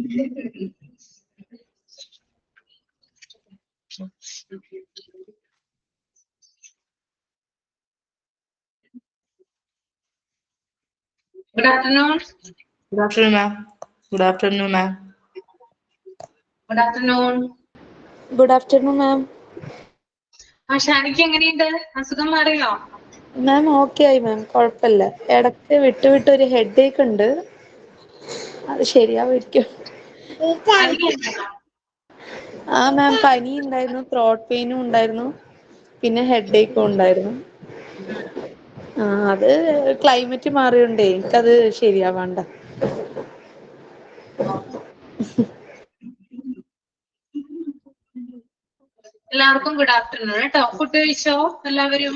Good afternoon. Good afternoon, ma'am. Good afternoon, ma'am. Good afternoon. Good afternoon, ma'am. ഷാനിക്ക് എങ്ങനെയുണ്ട്? അസുഖം മാറിയോ? Ma'am okay ആയി മാം, കുഴപ്പമില്ല. ഇടയ്ക്ക് വിട്ട് ഒരു ഹെഡേക്ക് ഉണ്ട്, അത് ശരിയാവുമായിരിക്കും. ആ മാം, പനി ഉണ്ടായിരുന്നു, ത്രോട്ട് പെയിനും ഉണ്ടായിരുന്നു, പിന്നെ ഹെഡേക്കും ഉണ്ടായിരുന്നു. അത് ക്ലൈമറ്റ് മാറിയോണ്ടേ എനിക്കത് ശരിയാവാണ്ട. എല്ലാവർക്കും ഗുഡ് ആഫ്റ്റർനൂൺ കേട്ടോ. ഫുഡ് കഴിച്ചോ എല്ലാവരും?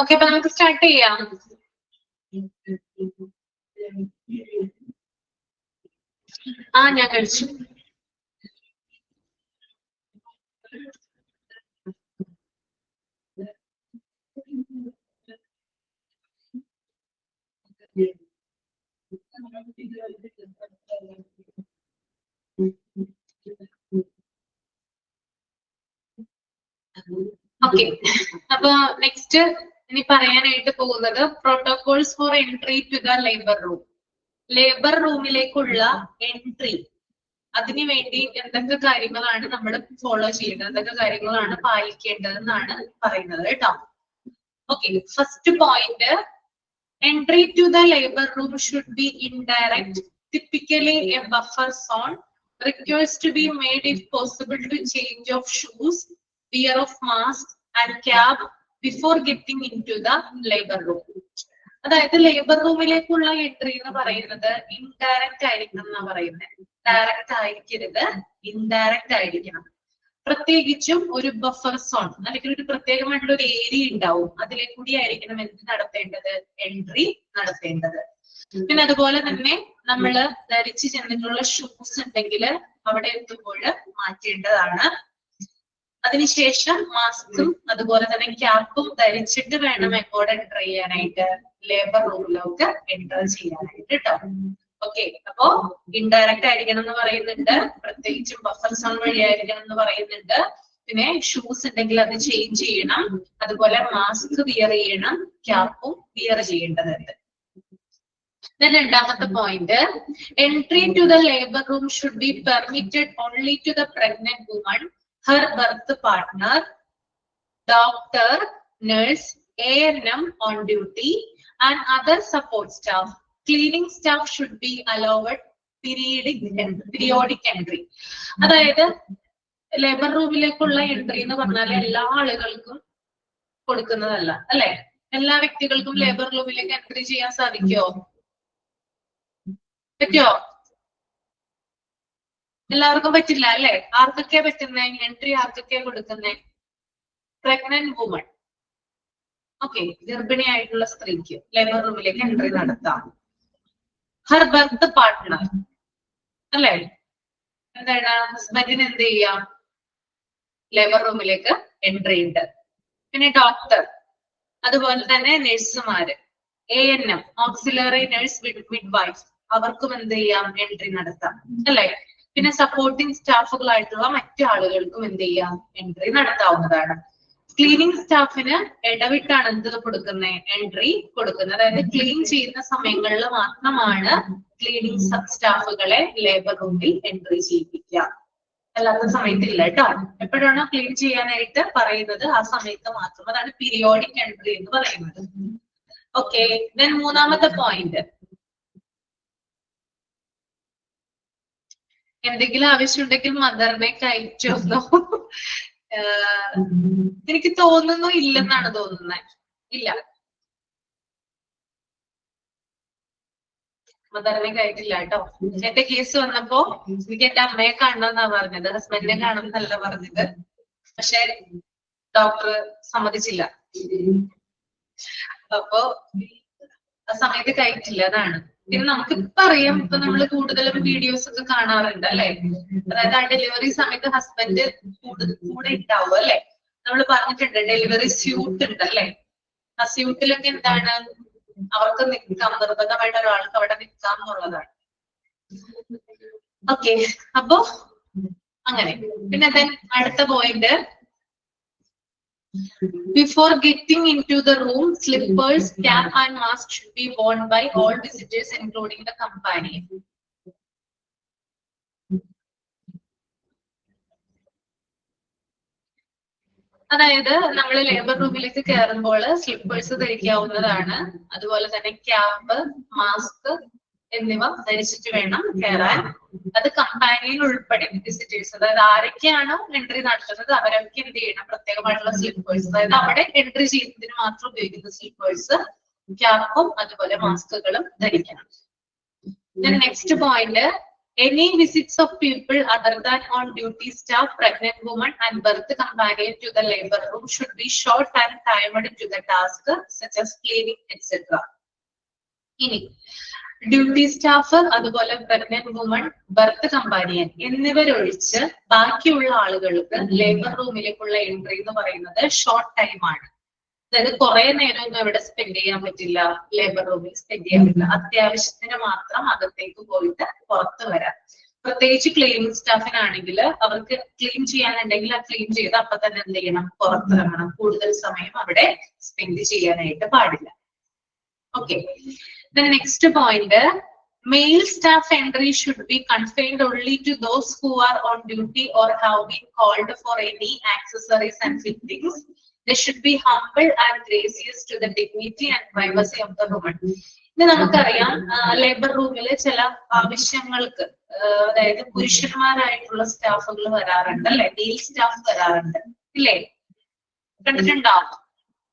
ഓക്കെ, അപ്പൊ നമുക്ക് സ്റ്റാർട്ട് ചെയ്യാം. ഞാൻ കഴിച്ചു. ഓക്കെ, അപ്പൊ നെക്സ്റ്റ് ഇനി പറയാനായിട്ട് പോകുന്നത് protocols for entry to the labour room. Labour റൂമിലേക്കുള്ള എൻട്രി, അതിനു വേണ്ടി എന്തൊക്കെ കാര്യങ്ങളാണ് നമ്മൾ ഫോളോ ചെയ്യേണ്ടത്, എന്തൊക്കെ കാര്യങ്ങളാണ് പാലിക്കേണ്ടതെന്നാണ് പറയുന്നത് കേട്ടോ. Okay, first point, entry to the labour room should be indirect, typically a buffer zone, requires to be made if possible to change of shoes, wear of mask and cap before getting into the labor room. അതായത് labour റൂമിലേക്കുള്ള entry എന്ന് പറയുന്നത് indirect ആയിരിക്കണം എന്നാ പറയുന്നത്. Direct ആയിരിക്കരുത്, indirect ആയിരിക്കണം. പ്രത്യേകിച്ചും ഒരു ബഫർ സോൺ അല്ലെങ്കിൽ ഒരു പ്രത്യേകമായിട്ടുള്ള ഒരു ഏരിയ ഉണ്ടാവും, അതിലേക്കൂടി ആയിരിക്കണം എന്ത് നടത്തേണ്ടത്, എൻട്രി നടത്തേണ്ടത്. പിന്നെ അതുപോലെ തന്നെ നമ്മള് ധരിച്ചു ചെന്നിട്ടുള്ള ഷൂസ് ഉണ്ടെങ്കിൽ അവിടെ എത്തുമ്പോൾ മാറ്റേണ്ടതാണ്. അതിനുശേഷം മാസ്കും അതുപോലെ തന്നെ ക്യാപ്പും ധരിച്ചിട്ട് വേണം എങ്ങോട്ട് എൻ്റർ ചെയ്യാനായിട്ട്, ലേബർ റൂമിലേക്ക് എൻ്റർ ചെയ്യാനായിട്ട് കേട്ടോ. ഓക്കെ, അപ്പോ ഇൻഡയറക്റ്റ് ആയിരിക്കണം എന്ന് പറയുന്നുണ്ട്, പ്രത്യേകിച്ചും ബഫർ സോൺ വഴി ആയിരിക്കണം എന്ന് പറയുന്നുണ്ട്. പിന്നെ ഷൂസ് ഉണ്ടെങ്കിൽ അത് ചേഞ്ച് ചെയ്യണം, അതുപോലെ മാസ്ക് വിയർ ചെയ്യണം, ക്യാപ്പും വിയർ ചെയ്യേണ്ടതുണ്ട്. രണ്ടാമത്തെ point, entry to the labour room should be permitted only to the pregnant woman, her birth partner, doctor, nurse, ANM on duty and other support staff. Cleaning staff should be allowed periodic entry. അതായത് labour റൂമിലേക്കുള്ള entry എന്ന് പറഞ്ഞാൽ എല്ലാ ആളുകൾക്കും കൊടുക്കുന്നതല്ല അല്ലെ. എല്ലാ വ്യക്തികൾക്കും labour റൂമിലേക്ക് എൻട്രി ചെയ്യാൻ സാധിക്കോ? പറ്റോ? എല്ലാവർക്കും പറ്റില്ല അല്ലെ. ആർക്കൊക്കെയാ പറ്റുന്നേ എൻട്രി? ആർക്കൊക്കെയാ കൊടുക്കുന്നേ? പ്രഗ്നന്റ് വുമൺ, ഓക്കെ, ഗർഭിണിയായിട്ടുള്ള സ്ത്രീക്ക് ലേബർ റൂമിലേക്ക് എൻട്രി നടത്താം. ഹർ ബർത്ത് പാർട്ട്ണർ അല്ലെ, എന്താണ്, ഹസ്ബൻഡിന് എന്ത് ചെയ്യാം, ലേബർ റൂമിലേക്ക് എൻട്രി ഉണ്ട്. പിന്നെ ഡോക്ടർ, അതുപോലെ തന്നെ നഴ്സുമാര്, ANM auxiliary nurse mid wife, അവർക്കും എന്ത് ചെയ്യാം, എൻട്രി നടത്താം അല്ലെ. പിന്നെ സപ്പോർട്ടിംഗ് സ്റ്റാഫുകളായിട്ടുള്ള മറ്റു ആളുകൾക്കും എന്ത് ചെയ്യാം, എൻട്രി നടത്താവുന്നതാണ്. ക്ലീനിങ് സ്റ്റാഫിന് ഇടവിട്ടാണ് എന്ത് കൊടുക്കുന്നത്, എൻട്രി കൊടുക്കുന്നത്. അതായത് ക്ലീൻ ചെയ്യുന്ന സമയങ്ങളിൽ മാത്രമാണ് ക്ലീനിങ് സ്റ്റാഫുകളെ ലേബർ റൂമിൽ എൻട്രി ചെയ്യിപ്പിക്കുക. അല്ലാത്ത സമയത്തില്ല കേട്ടോ. എപ്പോഴാണോ ക്ലീൻ ചെയ്യാനായിട്ട് പറയുന്നത് ആ സമയത്ത് മാത്രം. അതാണ് പീരിയോഡിക് എൻട്രി എന്ന് പറയുന്നത്. ഓക്കെ, ദെൻ മൂന്നാമത്തെ പോയിന്റ്, എന്തെങ്കിലും ആവശ്യമുണ്ടെങ്കിൽ മദറിനെ കയറ്റുന്നോ? എനിക്ക് തോന്നുന്നു ഇല്ലെന്നാണ് തോന്നുന്നത്. ഇല്ല, മദറിനെ കയറ്റില്ല കേട്ടോ. എന്റെ കേസ് വന്നപ്പോ എനിക്ക് എന്റെ അമ്മയെ കാണണമെന്നാ പറഞ്ഞത്, ഹസ്ബൻഡിനെ കാണണമെന്നല്ല പറഞ്ഞത്. പക്ഷെ ഡോക്ടർ സമ്മതിച്ചില്ല. അപ്പോ ആ സമയത്ത് കയറ്റില്ല. അതാണ്. പിന്നെ നമുക്കിപ്പോ അറിയാം, ഇപ്പൊ നമ്മൾ കൂടുതലും വീഡിയോസ് ഒക്കെ കാണാറുണ്ട് അല്ലെ. അതായത് ആ ഡെലിവറി സമയത്ത് ഹസ്ബൻഡ് കൂടെ ഉണ്ടാവും അല്ലെ. നമ്മൾ പറഞ്ഞിട്ടുണ്ട് ഡെലിവറി സ്യൂട്ട് ഉണ്ട് അല്ലെ. ആ സ്യൂട്ടിലൊക്കെ എന്താണ്, അവർക്ക് നിൽക്കാം, നിർബന്ധമായിട്ട് ഒരാൾക്ക് അവിടെ നിൽക്കാം എന്നുള്ളതാണ്. ഓക്കെ, അപ്പോ അങ്ങനെ. പിന്നെ അടുത്ത point, before getting into the room, slippers, cap and mask should be worn by all visitors including the companion. അതായത് നമ്മൾ ലേബർ റൂമിലേക്ക് കയറുമ്പോൾ സ്ലിപ്പേഴ്സ് ധരിക്കാവുന്നതാണ്. അതുപോലെ തന്നെ ക്യാപ്പ്, മാസ്ക് എന്നിവ ധരിച്ചിട്ട് വേണം കയറാൻ. അത് കമ്പാനിയൻ ഉൾപ്പെടെ വിസിറ്റേഴ്സ്, അതായത് ആരൊക്കെയാണോ എൻട്രി നടത്തുന്നത് അവരൊക്കെ എന്ത് ചെയ്യണം, പ്രത്യേകമായിട്ടുള്ള സ്ലിപ്പേഴ്സ്, അതായത് അവിടെ എൻട്രി ചെയ്യുന്നതിന് മാത്രം ഉപയോഗിക്കുന്ന സ്ലിപ്പേഴ്സ്, ക്യാപ്പും അതുപോലെ മാസ്കുകളും ധരിക്കണം. Next point, any visits of people other than on duty staff, pregnant woman and birth companion to the labor room should be short and timed to the task such as cleaning etc. ഇനി duty staff, അതുപോലെ pregnant woman, birth companion എന്നിവരൊഴിച്ച് ബാക്കിയുള്ള ആളുകൾക്ക് labour റൂമിലേക്കുള്ള entry എന്ന് പറയുന്നത് short time ആണ്. അതായത് കുറെ നേരം ഒന്നും ഇവിടെ സ്പെൻഡ് ചെയ്യാൻ പറ്റില്ല, ലേബർ റൂമിൽ സ്പെൻഡ് ചെയ്യാൻ പറ്റില്ല. അത്യാവശ്യത്തിന് മാത്രം അകത്തേക്ക് പോയിട്ട് പുറത്ത് വരാം. പ്രത്യേകിച്ച് ക്ലീനിങ് സ്റ്റാഫിനാണെങ്കിൽ അവർക്ക് ക്ലീൻ ചെയ്യാനുണ്ടെങ്കിൽ ആ ക്ലീൻ ചെയ്ത് അപ്പൊ തന്നെ എന്ത് ചെയ്യണം, പുറത്തിറങ്ങണം. കൂടുതൽ സമയം അവിടെ സ്പെൻഡ് ചെയ്യാനായിട്ട് പാടില്ല. Okay, next point, male staff entry should be confined only to those who are on duty or have been called for any accessories and fittings. They should be humble and gracious to the dignity and privacy of the woman. ഇത് നമുക്കറിയാം, labour റൂമില് ചില ആവശ്യങ്ങൾക്ക്, അതായത് പുരുഷന്മാരായിട്ടുള്ള സ്റ്റാഫുകൾ വരാറുണ്ട് അല്ലെ, mail staff വരാറുണ്ട് ഇല്ലേ, കണ്ടിട്ടുണ്ടോ?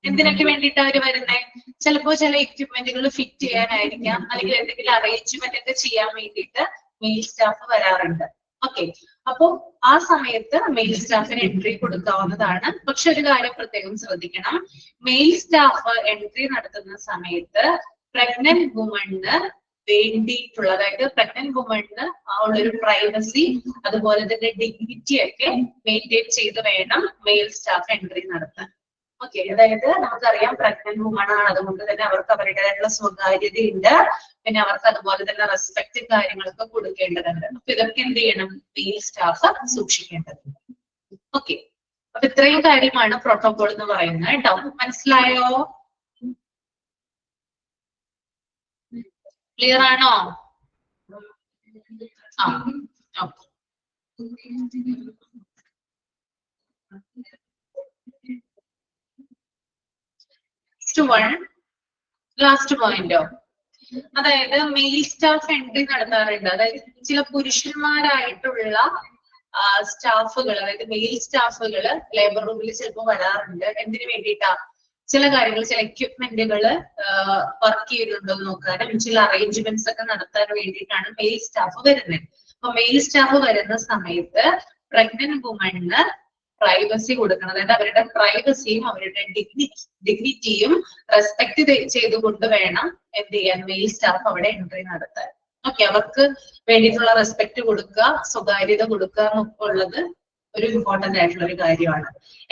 എന്തിനൊക്കെ വേണ്ടിയിട്ട് അവര് വരുന്നേ? ചിലപ്പോ ചില എക്യുപ്മെന്റുകൾ ഫിറ്റ് ചെയ്യാനായിരിക്കാം, അല്ലെങ്കിൽ എന്തെങ്കിലും അറേഞ്ച്മെന്റ് ഒക്കെ ചെയ്യാൻ വേണ്ടിയിട്ട് മെയിൽ സ്റ്റാഫ് വരാറുണ്ട്. ഓക്കെ, അപ്പോ ആ സമയത്ത് മെയിൽ സ്റ്റാഫിന് എൻട്രി കൊടുക്കാവുന്നതാണ്. പക്ഷെ ഒരു കാര്യം പ്രത്യേകം ശ്രദ്ധിക്കണം, മെയിൽ സ്റ്റാഫ് എൻട്രി നടത്തുന്ന സമയത്ത് പ്രഗ്നന്റ് വുമണിന് വേണ്ടിയിട്ടുള്ള, അതായത് പ്രഗ്നന്റ് വുമണിന് ഉള്ളൊരു പ്രൈവസി അതുപോലെ തന്നെ ഡിഗ്നിറ്റി ഒക്കെ മെയിൻറ്റെയിൻ ചെയ്ത് വേണം മെയിൽ സ്റ്റാഫ് എൻട്രി നടത്താൻ. ഓക്കെ, അതായത് നമുക്കറിയാം പ്രഗ്നന്റ് വുമൺ ആണ്, അതുകൊണ്ട് തന്നെ അവർക്ക് അവരുടേതായിട്ടുള്ള സ്വകാര്യതയുണ്ട്. പിന്നെ അവർക്ക് അതുപോലെ തന്നെ റെസ്പെക്ട് കാര്യങ്ങളൊക്കെ കൊടുക്കേണ്ടതുണ്ട്. അപ്പൊ ഇതൊക്കെ എന്ത് ചെയ്യണം, മെയിൽ സ്റ്റാഫ് സൂക്ഷിക്കേണ്ടതുണ്ട്. ഓക്കെ, അപ്പൊ ഇത്രയും കാര്യമാണ് പ്രോട്ടോകോൾ എന്ന് പറയുന്നത് കേട്ടോ. മനസ്സിലായോ? ക്ലിയർ ആണോ? ആ, ഓക്കെ. ലാസ്റ്റ് പോയിന്റോ, അതായത് മെയിൽ സ്റ്റാഫ് എൻട്രി നടത്താറുണ്ട്. അതായത് ചില പുരുഷന്മാരായിട്ടുള്ള സ്റ്റാഫുകൾ, അതായത് മെയിൽ സ്റ്റാഫുകൾ ലേബർ റൂമിൽ ചിലപ്പോൾ വരാറുണ്ട്. എന്തിനു വേണ്ടിയിട്ടാ? ചില കാര്യങ്ങൾ, ചില എക്യുപ്മെന്റുകൾ വർക്ക് ചെയ്തിട്ടുണ്ടോ എന്ന് നോക്കാനും ചില അറേഞ്ച്മെന്റ്സ് ഒക്കെ നടത്താൻ വേണ്ടിയിട്ടാണ് മെയിൽ സ്റ്റാഫ് വരുന്നത്. അപ്പൊ മെയിൽ സ്റ്റാഫ് വരുന്ന സമയത്ത് പ്രഗ്നന്റ് വുമണിന് പ്രൈവസി കൊടുക്കണം. അതായത് അവരുടെ പ്രൈവസിയും അവരുടെ ഡിഗ്നിറ്റിയും റെസ്പെക്ട് ചെയ്തുകൊണ്ട് വേണം എന്ത് ചെയ്യാൻ, മെയിൽ സ്റ്റാഫ് അവിടെ എൻട്രി നടത്താൻ. ഓക്കെ, അവർക്ക് വേണ്ടിയിട്ടുള്ള റെസ്പെക്ട് കൊടുക്കുക, സ്വകാര്യത കൊടുക്കുക എന്നൊക്കെ ഉള്ളത് ഒരു ഇമ്പോർട്ടന്റ് ആയിട്ടുള്ള ഒരു കാര്യമാണ്.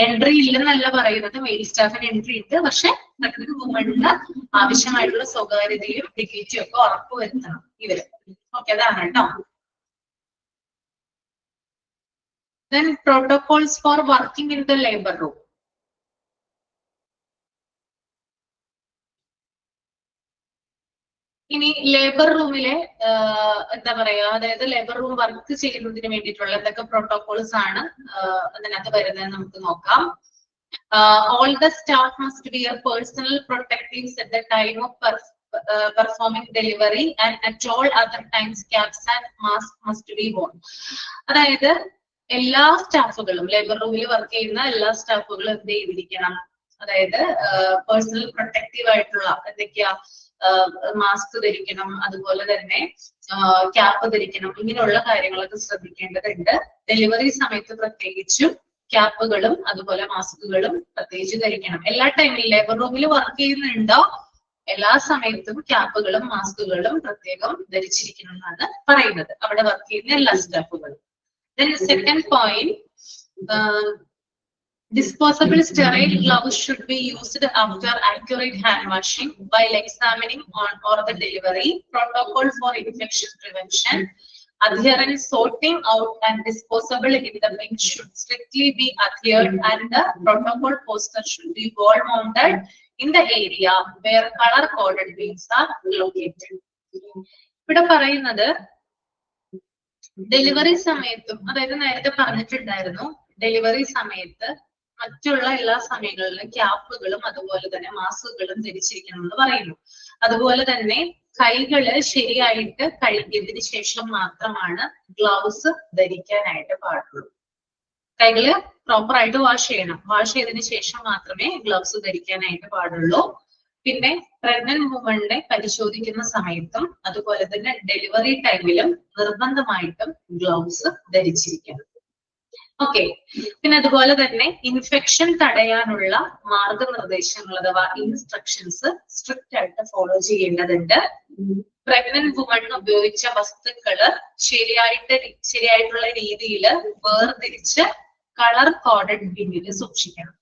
എൻട്രി ഇല്ലെന്നല്ല പറയുന്നത്, മെയിൽ സ്റ്റാഫിന് എൻട്രി ഉണ്ട്, പക്ഷെ പ്രഗ്നന്റ് വുമണിന് ആവശ്യമായിട്ടുള്ള സ്വകാര്യതയും ഡിഗ്നിറ്റിയും ഒക്കെ ഉറപ്പുവരുത്തണം ഇവര്. ഓക്കെ, അതാണ് കേട്ടോ. Then protocols for working in the labor room. ഇനി ലേബർ റൂമിലെ എന്താ പറയാ, അതായത് ലേബർ റൂം വർക്ക് ചെയ്യുന്നതിന് വേണ്ടിയിട്ടുള്ള എന്തൊക്കെ പ്രോട്ടോകോൾസ് ആണ് അതിനകത്ത് വരുന്നത് നമുക്ക് നോക്കാം. All the staff must wear personal protectives at the time of performing delivery, and at all other times caps and masks must be worn. അതായത് എല്ലാ സ്റ്റാഫുകളും, ലേബർ റൂമിൽ വർക്ക് ചെയ്യുന്ന എല്ലാ സ്റ്റാഫുകളും എന്ത് ചെയ്തിരിക്കണം, അതായത് പേഴ്സണൽ പ്രൊട്ടക്റ്റീവ് ആയിട്ടുള്ള എന്തൊക്കെയാ, മാസ്ക് ധരിക്കണം, അതുപോലെ തന്നെ ക്യാപ്പ് ധരിക്കണം, ഇങ്ങനെയുള്ള കാര്യങ്ങളൊക്കെ ശ്രദ്ധിക്കേണ്ടതുണ്ട്. ഡെലിവറി സമയത്ത് പ്രത്യേകിച്ചും ക്യാപ്പുകളും അതുപോലെ മാസ്കുകളും പ്രത്യേകിച്ച് ധരിക്കണം. എല്ലാ ടൈമിലും ലേബർ റൂമിൽ വർക്ക് ചെയ്യുന്നുണ്ടോ എല്ലാ സമയത്തും ക്യാപ്പുകളും മാസ്കുകളും പ്രത്യേകം ധരിച്ചിരിക്കണം എന്നാണ് പറയുന്നത്, അവിടെ വർക്ക് ചെയ്യുന്ന എല്ലാ സ്റ്റാഫുകളും. Then the second point, disposable sterile gloves should be used after accurate hand washing while examining on or the delivery. Protocol for infection prevention, adherence, sorting out and disposable in the bin should strictly be adhered, and the protocol poster should be wall mounted in the area where color coded bins are located. ഇവിടെ പറയുന്നത് delivery സമയത്തും, അതായത് നേരത്തെ പറഞ്ഞിട്ടുണ്ടായിരുന്നു, delivery സമയത്ത് മറ്റുള്ള എല്ലാ സമയങ്ങളിലും ക്യാപ്പുകളും അതുപോലെ തന്നെ മാസ്കുകളും ധരിച്ചിരിക്കണം എന്ന് പറയുന്നു. അതുപോലെ തന്നെ കൈകള് ശരിയായിട്ട് കഴുകിയതിനു ശേഷം മാത്രമാണ് ഗ്ലൗസ് ധരിക്കാനായിട്ട് പാടുള്ളൂ. കൈകള് പ്രോപ്പർ ആയിട്ട് വാഷ് ചെയ്യണം. വാഷ് ചെയ്തതിനു ശേഷം മാത്രമേ ഗ്ലൗസ് ധരിക്കാനായിട്ട് പാടുള്ളൂ. പിന്നെ പ്രഗ്നന്റ് വുമണിനെ പരിശോധിക്കുന്ന സമയത്തും അതുപോലെ തന്നെ ഡെലിവറി ടൈമിലും നിർബന്ധമായിട്ടും ഗ്ലൗസ് ധരിച്ചിരിക്കണം. ഓക്കെ. പിന്നെ അതുപോലെ തന്നെ ഇൻഫെക്ഷൻ തടയാനുള്ള മാർഗനിർദ്ദേശങ്ങൾ അഥവാ ഇൻസ്ട്രക്ഷൻസ് സ്ട്രിക്റ്റ് ആയിട്ട് ഫോളോ ചെയ്യേണ്ടതുണ്ട്. പ്രഗ്നന്റ് വുമൺ ഉപയോഗിച്ച വസ്തുക്കള് ശരിയായിട്ടുള്ള രീതിയിൽ വേർതിരിച്ച് കളർ കോഡഡ് ബിന്നിൽ സൂക്ഷിക്കണം.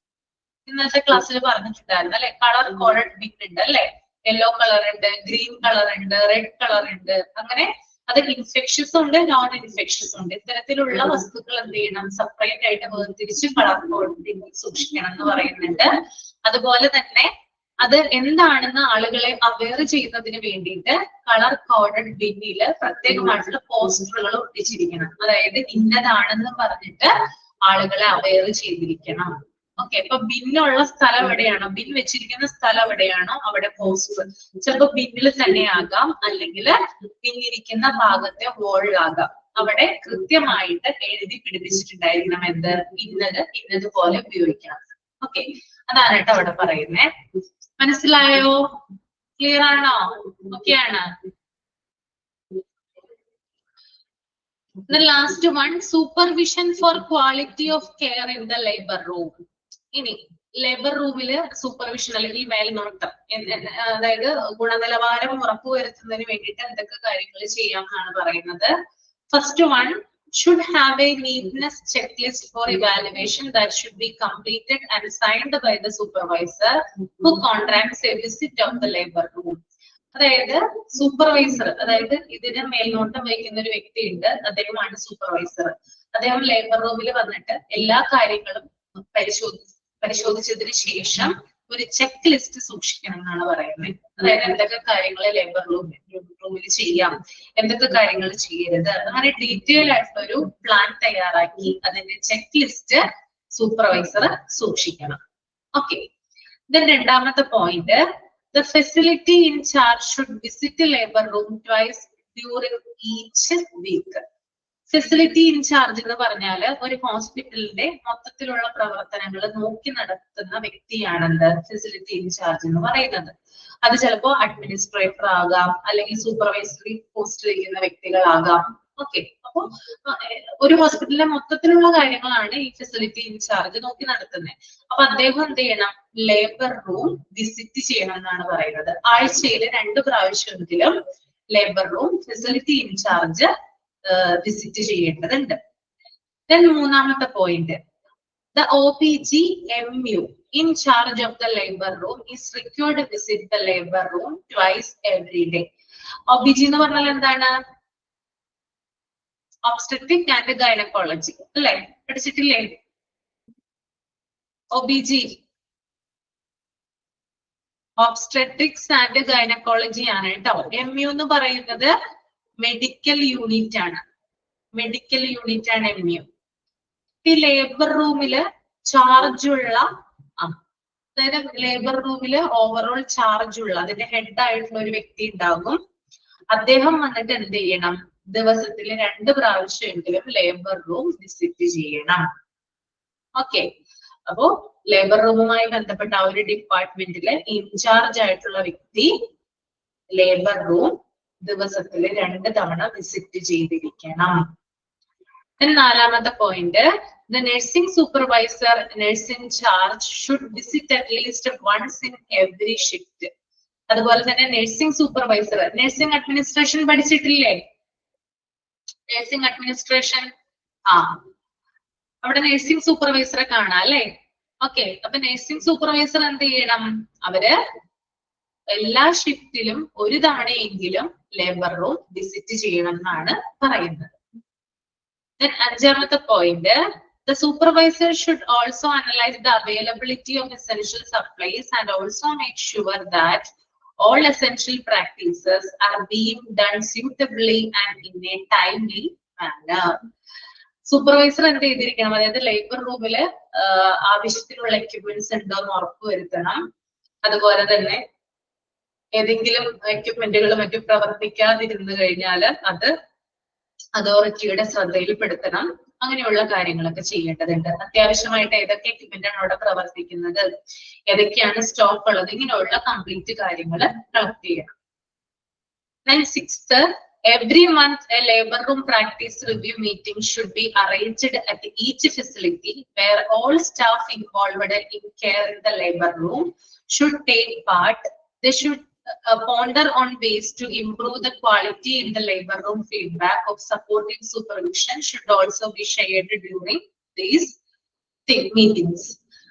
ഇന്നത്തെ ക്ലാസ്സിൽ പറഞ്ഞിട്ടുണ്ടായിരുന്നു അല്ലെ, കളർ കോഡഡ് ബിൻ ഉണ്ട് അല്ലെ, യെല്ലോ കളർ ഉണ്ട്, ഗ്രീൻ കളർ ഉണ്ട്, റെഡ് കളർ ഉണ്ട്, അങ്ങനെ അത് ഇൻഫെക്ഷൻസ് ഉണ്ട്, നോൺ ഇൻഫെക്ഷൻസ് ഉണ്ട്. ഇത്തരത്തിലുള്ള വസ്തുക്കൾ എന്ത് ചെയ്യണം, സെപ്പറേറ്റ് ആയിട്ട് വേർതിരിച്ച് കളർ കോഡഡ് ബിന്നിൽ സൂക്ഷിക്കണം എന്ന് പറയുന്നുണ്ട്. അതുപോലെ തന്നെ അത് എന്താണെന്ന് ആളുകളെ അവെയർ ചെയ്യുന്നതിന് വേണ്ടിയിട്ട് കളർ കോഡഡ് ബിന്നില് പ്രത്യേകമായിട്ടുള്ള പോസ്റ്ററുകൾ ഒട്ടിച്ചിരിക്കണം. അതായത് ഇന്നതാണെന്ന് പറഞ്ഞിട്ട് ആളുകളെ അവെയർ ചെയ്തിരിക്കണം. ഓക്കെ. ഇപ്പൊ ബിന്നുള്ള സ്ഥലം എവിടെയാണോ, ബിൻ വെച്ചിരിക്കുന്ന സ്ഥലം എവിടെയാണോ അവിടെ പോസ്റ്റർ, ചിലപ്പോ ബിന്നിൽ തന്നെ ആകാം, അല്ലെങ്കിൽ ബിന്നിരിക്കുന്ന ഭാഗത്തെ വോളിലാകാം, അവിടെ കൃത്യമായിട്ട് എഴുതി പിടിപ്പിച്ചിട്ടുണ്ടായിരിക്കണം എന്ത്, ഇന്നത് പോലെ ഉപയോഗിക്കണം. ഓക്കെ. അതാണ് കേട്ടോ അവിടെ പറയുന്നേ. മനസ്സിലായോ? ക്ലിയർ ആണോ? ഓക്കെ ആണ്. The last one, supervision for quality of care in the labor room. ഇനി ലേബർ റൂമില് സൂപ്പർവിഷൻ അല്ലെങ്കിൽ മേൽനോട്ടം, അതായത് ഗുണനിലവാരം ഉറപ്പുവരുത്തുന്നതിന് വേണ്ടിയിട്ട് എന്തൊക്കെ കാര്യങ്ങൾ ചെയ്യാം എന്നാണ് പറയുന്നത്. First one, should have a neatness checklist for evaluation that should be completed and signed by the supervisor who contracts a visit of the labor room. അതായത് സൂപ്പർവൈസർ, അതായത് ഇതിന് മേൽനോട്ടം വഹിക്കുന്ന ഒരു വ്യക്തിയുണ്ട്, അദ്ദേഹമാണ് സൂപ്പർവൈസർ. അദ്ദേഹം ലേബർ റൂമിൽ വന്നിട്ട് എല്ലാ കാര്യങ്ങളും പരിശോധിച്ചതിന് ശേഷം ഒരു ചെക്ക് ലിസ്റ്റ് സൂക്ഷിക്കണം എന്നാണ് പറയുന്നത്. അതായത് എന്തൊക്കെ കാര്യങ്ങൾ ലേബർ റൂമിൽ ചെയ്യാം, എന്തൊക്കെ കാര്യങ്ങൾ ചെയ്യരുത്, അങ്ങനെ ഡീറ്റെയിൽ ആയിട്ടൊരു പ്ലാൻ തയ്യാറാക്കി അതിന്റെ ചെക്ക് ലിസ്റ്റ് സൂപ്പർവൈസർ സൂക്ഷിക്കണം. ഓക്കെ. ദെൻ രണ്ടാമത്തെ point, the facility in charge should visit the labor room twice during each week. Facility in charge എന്ന് പറഞ്ഞാല് ഒരു ഹോസ്പിറ്റലിന്റെ മൊത്തത്തിലുള്ള പ്രവർത്തനങ്ങൾ നോക്കി നടത്തുന്ന വ്യക്തിയാണെന്ന് ഫെസിലിറ്റി ഇൻചാർജ് എന്ന് പറയുന്നത്. അത് ചിലപ്പോ അഡ്മിനിസ്ട്രേറ്റർ ആകാം, അല്ലെങ്കിൽ സൂപ്പർവൈസറി പോസ്റ്റിൽ ഇരിക്കുന്ന വ്യക്തികളാകാം. ഓക്കെ. അപ്പൊ ഒരു ഹോസ്പിറ്റലിലെ മൊത്തത്തിലുള്ള കാര്യങ്ങളാണ് ഈ ഫെസിലിറ്റി ഇൻചാർജ് നോക്കി നടത്തുന്നത്. അപ്പൊ അദ്ദേഹം എന്ത് ചെയ്യണം, ലേബർ റൂം വിസിറ്റ് ചെയ്യണം എന്നാണ് പറയുന്നത്. ആഴ്ചയിൽ 2 പ്രാവശ്യമെങ്കിലും labour room facility in charge visit ചെയ്യേണ്ടതുണ്ട്. ദെൻ മൂന്നാമത്തെ point, the OPG-MU in charge of the labor room is required to visit the labor room twice every day. OPG എന്ന് പറഞ്ഞാൽ എന്താണ്? obstetric and gynecology അല്ലേ, പഠിച്ചിട്ടില്ലേ? OBG ഒബ്സ്ട്രെറ്റിക്സ് ആൻഡ് ഗൈനക്കോളജി ആണ് കേട്ടോ. MU എന്ന് പറയുന്നത് മെഡിക്കൽ യൂണിറ്റ് ആണ്. മെഡിക്കൽ യൂണിറ്റ് ആണ് MU. ഈ ലേബർ റൂമില് ചാർജുള്ള അതായത് ലേബർ റൂമില് ഓവറോൾ ചാർജുള്ള അതിന്റെ ഹെഡ് ആയിട്ടുള്ള ഒരു വ്യക്തി ഉണ്ടാകും. അദ്ദേഹം വന്നിട്ട് എന്ത് ചെയ്യണം? ദിവസത്തിൽ 2 പ്രാവശ്യമെങ്കിലും ലേബർ റൂം വിസിറ്റ് ചെയ്യണം. ഓക്കെ, അപ്പോ ലേബർ റൂമുമായി ബന്ധപ്പെട്ട ആ ഒരു ഡിപ്പാർട്ട്മെന്റിലെ ഇൻചാർജ് ആയിട്ടുള്ള വ്യക്തി ലേബർ റൂം ദിവസത്തിൽ 2 തവണ വിസിറ്റ് ചെയ്തിരിക്കണം. നാലാമത്തെ point, the nursing supervisor, nurse in charge should visit at least once in every shift. അതുപോലെ തന്നെ നഴ്സിംഗ് സൂപ്പർവൈസർ, നഴ്സിംഗ് അഡ്മിനിസ്ട്രേഷൻ പഠിച്ചിട്ടില്ലേ? നഴ്സിംഗ് അഡ്മിനിസ്ട്രേഷൻ അവിടെ നഴ്സിംഗ് സൂപ്പർവൈസറെ കാണാം അല്ലെ? ഓക്കെ, അപ്പൊ നഴ്സിംഗ് സൂപ്പർവൈസർ എന്ത് ചെയ്യണം? അവര് എല്ലാ ഷിഫ്റ്റിലും 1 തവണയെങ്കിലും ലേബർ റൂം വിസിറ്റ് ചെയ്യണം എന്നാണ് പറയുന്നത്. അഞ്ചാമത്തെ point, the supervisor should also analyze the availability of essential supplies and also make sure that all essential practices are being done suitably and in a timely manner. Supervisor എന്ത് ചെയ്തിരിക്കണം? അതായത് labour റൂമില് ആവശ്യത്തിനുള്ള equipments ഉണ്ടോ എന്ന് ഉറപ്പുവരുത്തണം. അതുപോലെ തന്നെ ഏതെങ്കിലും എക്യുപ്മെന്റുകൾ മറ്റും പ്രവർത്തിക്കാതിരുന്നു കഴിഞ്ഞാൽ അത് അതോറിറ്റിയുടെ ശ്രദ്ധയിൽപ്പെടുത്തണം. അങ്ങനെയുള്ള കാര്യങ്ങളൊക്കെ ചെയ്യേണ്ടതുണ്ട്. അത്യാവശ്യമായിട്ട് ഏതൊക്കെ എക്യുപ്മെന്റ് ആണ് അവിടെ പ്രവർത്തിക്കുന്നത്, ഏതൊക്കെയാണ് സ്റ്റോക്ക് ഉള്ളത്, ഇങ്ങനെയുള്ള കംപ്ലീറ്റ് കാര്യങ്ങൾ കളക്ട് ചെയ്യണം. Sixth, every month a labor room practice review meeting should be arranged at each facility where all staff involved in care in the labor room should take part. They should ponder on ways to improve the quality in the labor room. Feedback of supporting supervision should also be shared during these meetings.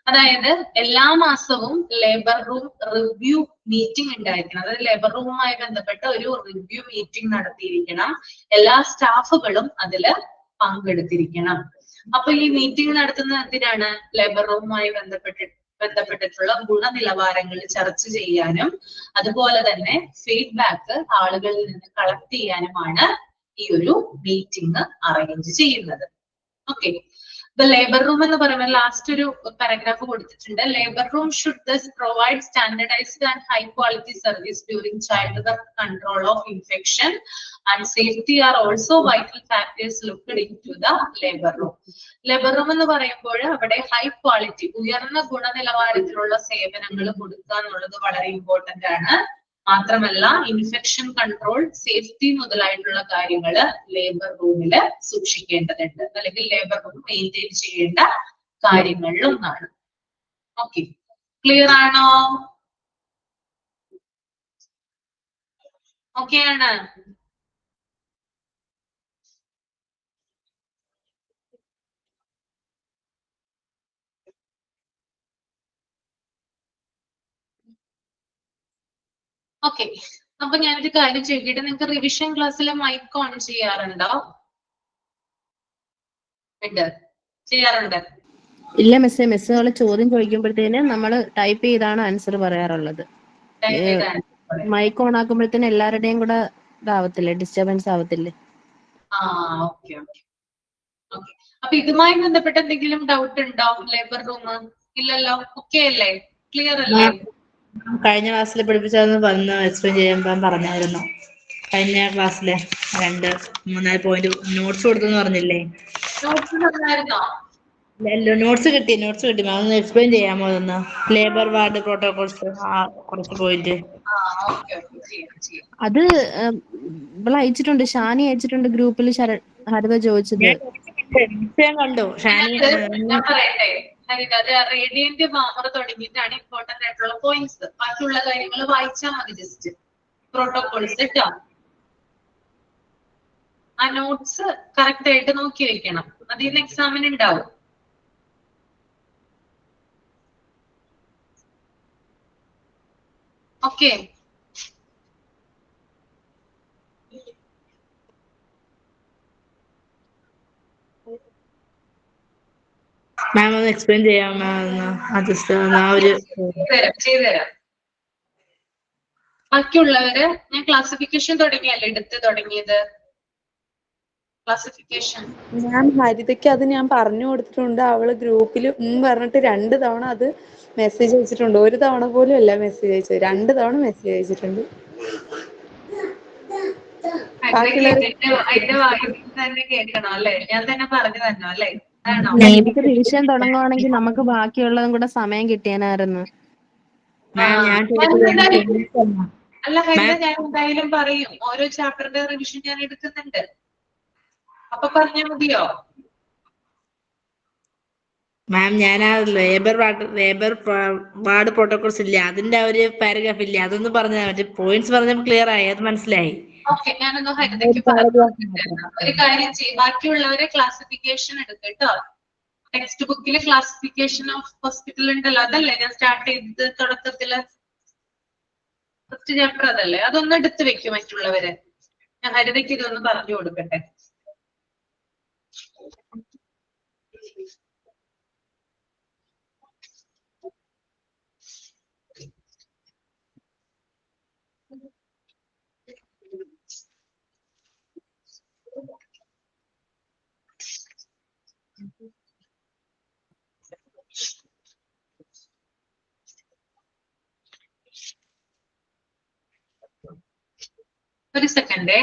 അതായത് എല്ലാ മാസവും labour room review meeting ഉണ്ടായിരിക്കണം. അതായത് labour റൂമുമായി ബന്ധപ്പെട്ട ഒരു review meeting നടത്തിയിരിക്കണം. എല്ലാ സ്റ്റാഫുകളും അതില് പങ്കെടുത്തിരിക്കണം. അപ്പൊ ഈ മീറ്റിംഗ് നടത്തുന്നത് എന്തിനാണ്? ലേബർ റൂമുമായി ബന്ധപ്പെട്ടിട്ടുള്ള ഗുണനിലവാരങ്ങൾ ചർച്ച ചെയ്യാനും അതുപോലെ തന്നെ ഫീഡ്ബാക്ക് ആളുകളിൽ നിന്ന് കളക്ട് ചെയ്യാനുമാണ് ഈ ഒരു മീറ്റിംഗ് അറേഞ്ച് ചെയ്യുന്നത്. ഓക്കെ, the labor room എന്ന് പറയുമ്പോൾ ലാസ്റ്റ് ഒരു പാരഗ്രാഫ് കൊടുത്തിട്ടുണ്ട്. Labour room should thus provide standardized and high quality service during childbirth, control of infection and safety are also vital factors looked into the labor room. Labour room എന്ന് പറയുമ്പോൾ അവിടെ high quality, ഉയർന്ന ഗുണനിലവാരത്തിലുള്ള സേവനങ്ങൾ കൊടുക്കുക എന്നുള്ളത് വളരെ important ആണ്. മാത്രമല്ല ഇൻഫെക്ഷൻ കൺട്രോൾ, സേഫ്റ്റി മുതലായിട്ടുള്ള കാര്യങ്ങൾ ലേബർ റൂമിൽ സൂക്ഷിക്കേണ്ടതുണ്ട്, അല്ലെങ്കിൽ ലേബർ റൂം മെയിൻറ്റെയിൻ ചെയ്യേണ്ട കാര്യങ്ങളിൽ ഒന്നാണ്. ഓക്കെ, ക്ലിയർ ആണോ? ഓക്കെ ആണ്. ഓക്കെ, അപ്പൊ ഞാനൊരു കാര്യം ചോദിക്കട്ടെ, നിങ്ങൾക്ക് റിവിഷൻ ക്ലാസ്സിൽ മൈക്ക് ഓൺ ചെയ്യാറുണ്ടോ? ചെയ്യാറുണ്ട്? ഇല്ല മിസ്സേ, മിസ്സുകൾ ചോദ്യം ചോദിക്കുമ്പോഴത്തേനും നമ്മൾ ടൈപ്പ് ചെയ്താണ് ആൻസർ പറയാറുള്ളത്. മൈക്ക് ഓൺ ആക്കുമ്പോഴത്തേനും എല്ലാവരുടെയും കൂടെ ഇതാവത്തില്ലേ, ഡിസ്റ്റർബൻസ് ആവത്തില്ലേ? അപ്പൊ ഇതുമായി ബന്ധപ്പെട്ട എന്തെങ്കിലും ഡൗട്ട് ഉണ്ടോ? ലേബർ റൂം ഇല്ലല്ലോ, ഓക്കെ അല്ലേ? ക്ലിയർ അല്ലേ? കഴിഞ്ഞ ക്ലാസ്സിൽ പഠിപ്പിച്ചതെന്ന് വന്ന് എക്സ്പ്ലെയിൻ ചെയ്യാൻ പറഞ്ഞായിരുന്നു. കഴിഞ്ഞ ക്ലാസ്സിലെ 2-3 പോയിന്റ് നോട്ട്സ് കൊടുത്തെന്ന് പറഞ്ഞില്ലേ? നോട്ട്സ് കിട്ടി അതൊന്ന് എക്സ്പ്ലെയിൻ ചെയ്യാമോ? അതൊന്ന് ലേബർ വാർഡ് പ്രോട്ടോകോൾസ് കുറച്ച് പോയിന്റ് അത് ഇവിടെ അയച്ചിട്ടുണ്ട്, ഷാനി അയച്ചിട്ടുണ്ട് ഗ്രൂപ്പിൽ. ഹരിത ചോദിച്ചത് കണ്ടു. ഷാനി റേഡിയന്റ് മാമർ തുടങ്ങിയിട്ടാണ് ഇമ്പോർട്ടന്റ് ആയിട്ടുള്ള പോയിന്റ്സ്. ബാക്കിയുള്ള കാര്യങ്ങൾ വായിച്ചാൽ മതി, ജസ്റ്റ് പ്രോട്ടോകോൾസ് കേട്ടോ. ആ നോട്ട്സ് കറക്റ്റ് ആയിട്ട് നോക്കി വെക്കണം, അതിൽ നിന്ന് എക്സാമിന് ഉണ്ടാവും. ഓക്കെ, മാം ഒന്ന് എക്സ്പ്ലെയിൻ ചെയ്യാം മാം? ജസ്റ്റ് ആ ഒരു ചെയ്തുതരാം. ബാക്കിയുള്ളവര് ഞാൻ ക്ലാസിഫിക്കേഷൻ തുടങ്ങിയല്ലേ എടുത്ത് തുടങ്ങിയത്. ക്ലാസിഫിക്കേഷൻ ഞാൻ ഹരിതയ്ക്ക് അത് ഞാൻ പറഞ്ഞു കൊടുത്തിട്ടുണ്ട്. അവള് ഗ്രൂപ്പിൽ പറഞ്ഞിട്ട് 2 തവണ അത് മെസ്സേജ് അയച്ചിട്ടുണ്ട്. 1 തവണ പോലും അല്ല മെസ്സേജ് അയച്ചത്, 2 തവണ മെസ്സേജ് അയച്ചിട്ടുണ്ട്. അതിന്റെ വായിൽ തന്നെ കേൾക്കണം അല്ലെ? ഞാൻ തന്നെ പറഞ്ഞു തന്നോ അല്ലെ? ആണോ? നമുക്ക് റിവിഷൻ തുടങ്ങുവാണെങ്കിൽ നമുക്ക് ബാക്കിയുള്ളതും കൂടെ സമയം കിട്ടിയനായിരുന്നു. അല്ല ഹരിത, ഞാൻ എന്തായാലും പറയും. ഓരോ ചാപ്റ്ററിന്റെ റിവിഷൻ ഞാൻ എടുക്കുന്നുണ്ട്. അപ്പൊ പറഞ്ഞാൽ മതിയോ? മാം, ഞാൻ ആ ലേബർ വാർഡ് പ്രോട്ടോകോൾസ് ഇല്ല, അതിന്റെ ആ ഒരു പാരഗ്രാഫ് ഇല്ല, അതൊന്ന് പറഞ്ഞാൽ മറ്റേ പോയിന്റ്സ് പറഞ്ഞപ്പോൾ ക്ലിയർ ആയി, അത് മനസ്സിലായി. ഓക്കെ, ഞാനൊന്ന് ഹരിതയ്ക്ക് പറഞ്ഞു. ഒരു കാര്യം ചെയ്യും, ബാക്കിയുള്ളവരെ ക്ലാസിഫിക്കേഷൻ എടുക്കും കേട്ടോ. ടെക്സ്റ്റ് ബുക്കില് ക്ലാസിഫിക്കേഷൻ ഓഫ് ഹോസ്പിറ്റൽ ഉണ്ടല്ലോ, അതല്ലേ ഞാൻ സ്റ്റാർട്ട് ചെയ്തത് തുടക്കത്തില്. ഫസ്റ്റ് ചാപ്റ്റർ അതല്ലേ, അതൊന്ന് എടുത്ത് വെക്കും മറ്റുള്ളവരെ. ഞാൻ ഹരിതയ്ക്ക് ഇതൊന്ന് പറഞ്ഞു കൊടുക്കട്ടെ. ഒരു സെക്കൻഡേ.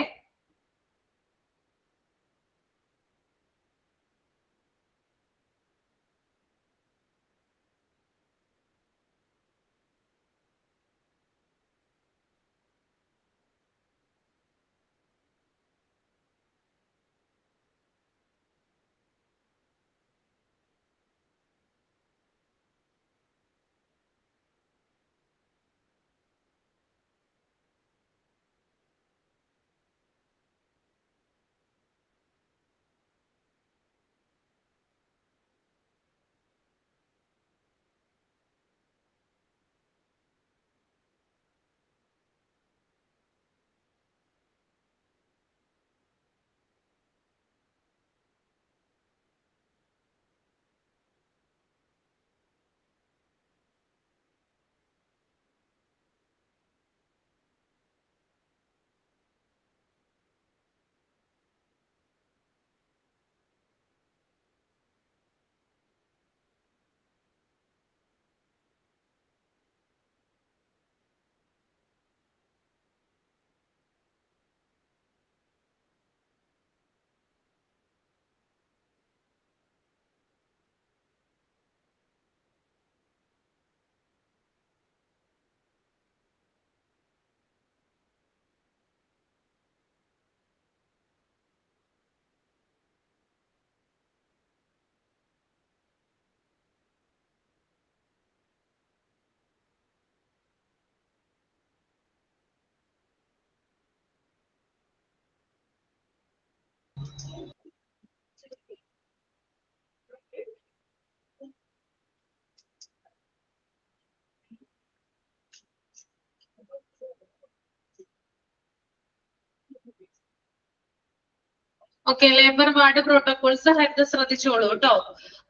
ഓക്കെ, ലേബർ വാർഡ് പ്രോട്ടോകോൾസ് ഹരിത ശ്രദ്ധിച്ചോളൂ കേട്ടോ.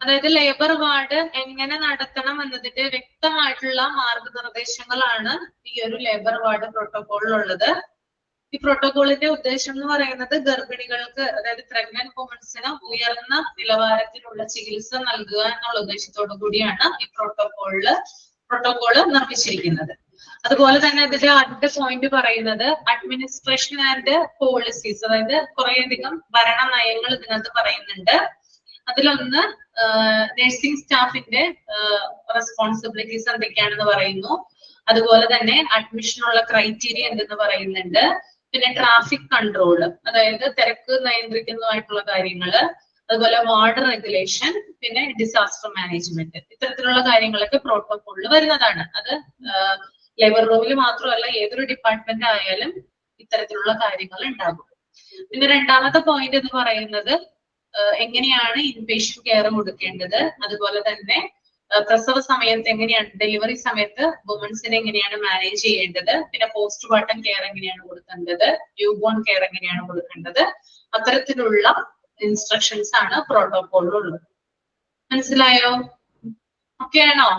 അതായത് ലേബർ വാർഡ് എങ്ങനെ നടത്തണം എന്നതിന്റെ വ്യക്തമായിട്ടുള്ള മാർഗനിർദ്ദേശങ്ങളാണ് ഈ ഒരു ലേബർ വാർഡ് പ്രോട്ടോകോളിലുള്ളത്. ഈ പ്രോട്ടോകോളിന്റെ ഉദ്ദേശം എന്ന് പറയുന്നത് ഗർഭിണികൾക്ക്, അതായത് പ്രഗ്നന്റ് വുമൻസിന് ഉയർന്ന നിലവാരത്തിലുള്ള ചികിത്സ നൽകുക എന്നുള്ള ഉദ്ദേശത്തോടു കൂടിയാണ് ഈ പ്രോട്ടോകോള് നിർമ്മിച്ചിരിക്കുന്നത്. അതുപോലെ തന്നെ ഇതിന്റെ അടുത്ത പോയിന്റ് പറയുന്നത് അഡ്മിനിസ്ട്രേഷൻ ആൻഡ് പോളിസീസ്, അതായത് കുറേയധികം ഭരണ നയങ്ങൾ ഇതിനകത്ത് പറയുന്നുണ്ട്. അതിലൊന്ന് നഴ്സിംഗ് സ്റ്റാഫിന്റെ റെസ്പോൺസിബിലിറ്റീസ് എന്തൊക്കെയാണെന്ന് പറയുന്നു. അതുപോലെ തന്നെ അഡ്മിഷനുള്ള ക്രൈറ്റീരിയ എന്തെന്ന് പറയുന്നുണ്ട്. പിന്നെ ട്രാഫിക് കൺട്രോൾ, അതായത് തിരക്ക് നിയന്ത്രിക്കുന്നതായിട്ടുള്ള കാര്യങ്ങള്, അതുപോലെ വാർഡ് റെഗുലേഷൻ, പിന്നെ ഡിസാസ്റ്റർ മാനേജ്മെന്റ്, ഇത്തരത്തിലുള്ള കാര്യങ്ങളൊക്കെ പ്രോട്ടോകോളിൽ വരുന്നതാണ്. അത് ലേബർ റൂമിൽ മാത്രമല്ല, ഏതൊരു ഡിപ്പാർട്ട്മെന്റ് ആയാലും ഇത്തരത്തിലുള്ള കാര്യങ്ങൾ ഉണ്ടാകും. പിന്നെ രണ്ടാമത്തെ പോയിന്റ് എന്ന് പറയുന്നത് എങ്ങനെയാണ് ഇൻപേഷ്യന്റ് കെയർ കൊടുക്കേണ്ടത്, അതുപോലെ തന്നെ പ്രസവ സമയത്ത് എങ്ങനെയാണ്, ഡെലിവറി സമയത്ത് വുമൻസിനെ എങ്ങനെയാണ് മാനേജ് ചെയ്യേണ്ടത്, പിന്നെ പോസ്റ്റ്മോർട്ടം കെയർ എങ്ങനെയാണ് കൊടുക്കേണ്ടത്, ന്യൂബോൺ കെയർ എങ്ങനെയാണ് കൊടുക്കേണ്ടത്, അത്തരത്തിലുള്ള ഇൻസ്ട്രക്ഷൻസ് ആണ് പ്രോട്ടോകോളിലുള്ളത്. മനസ്സിലായോ? ഓക്കെ ആണോ?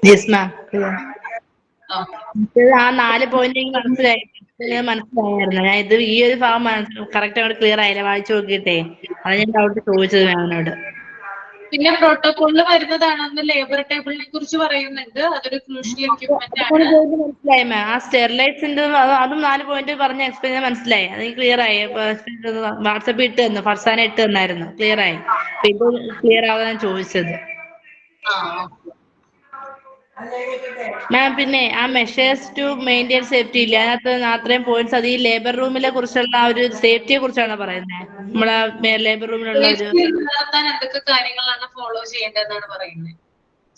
Yes ma'am. ആ 4 പോയിന്റ് മനസ്സിലായിരുന്നു. ഞാൻ ഇത് ഈ ഒരു ഭാഗം കറക്റ്റ് അങ്ങോട്ട് ക്ലിയർ ആയില്ല, വായിച്ചു നോക്കിയിട്ടേ. അത് ഞാൻ ഡൗട്ട് ചോദിച്ചത് മാമിനോട്. പിന്നെ പ്രോട്ടോകോളിൽ വരുന്നതാണെന്ന് ലേബർ ടേബിളിനെ കുറിച്ച് പറയുന്നുണ്ട്. അതൊരു ക്രൂഷ്യൽ എക്യുപ്മെന്റ് ആണ്. മനസ്സിലായി മാം. ആ സ്റ്റെറിലൈറ്റ്സിന്റെ അതും 4 പോയിന്റ് പറഞ്ഞ എക്സ്പ്ലെയിൻ മനസ്സിലായി. അത് ക്ലിയർ ആയി. വാട്സപ്പിൽ ഇട്ട് തന്നു, ഫർസാന ഇട്ട് തന്നായിരുന്നു. ക്ലിയർ ആയി. ഇത് ക്ലിയർ ആവാൻ ഞാൻ ചോദിച്ചത്. മാം പിന്നെ ആ മെഷേഴ്സ് ടു മെയിൻറ്റെയിൻ സേഫ്റ്റി ഇല്ല, അതിനകത്ത് അത്രയും പോയിന്റ്സ്. അത് ഈ ലേബർ റൂമിലെ കുറിച്ചുള്ള ആ ഒരു സേഫ്റ്റിയെ കുറിച്ചാണ് പറയുന്നത്. നമ്മളെ ലേബർ റൂമിലുള്ള ഒരു നടത്താൻ എന്തൊക്കെ കാര്യങ്ങളാണ് ഫോളോ ചെയ്യേണ്ടതെന്നാണ് പറയുന്നത്.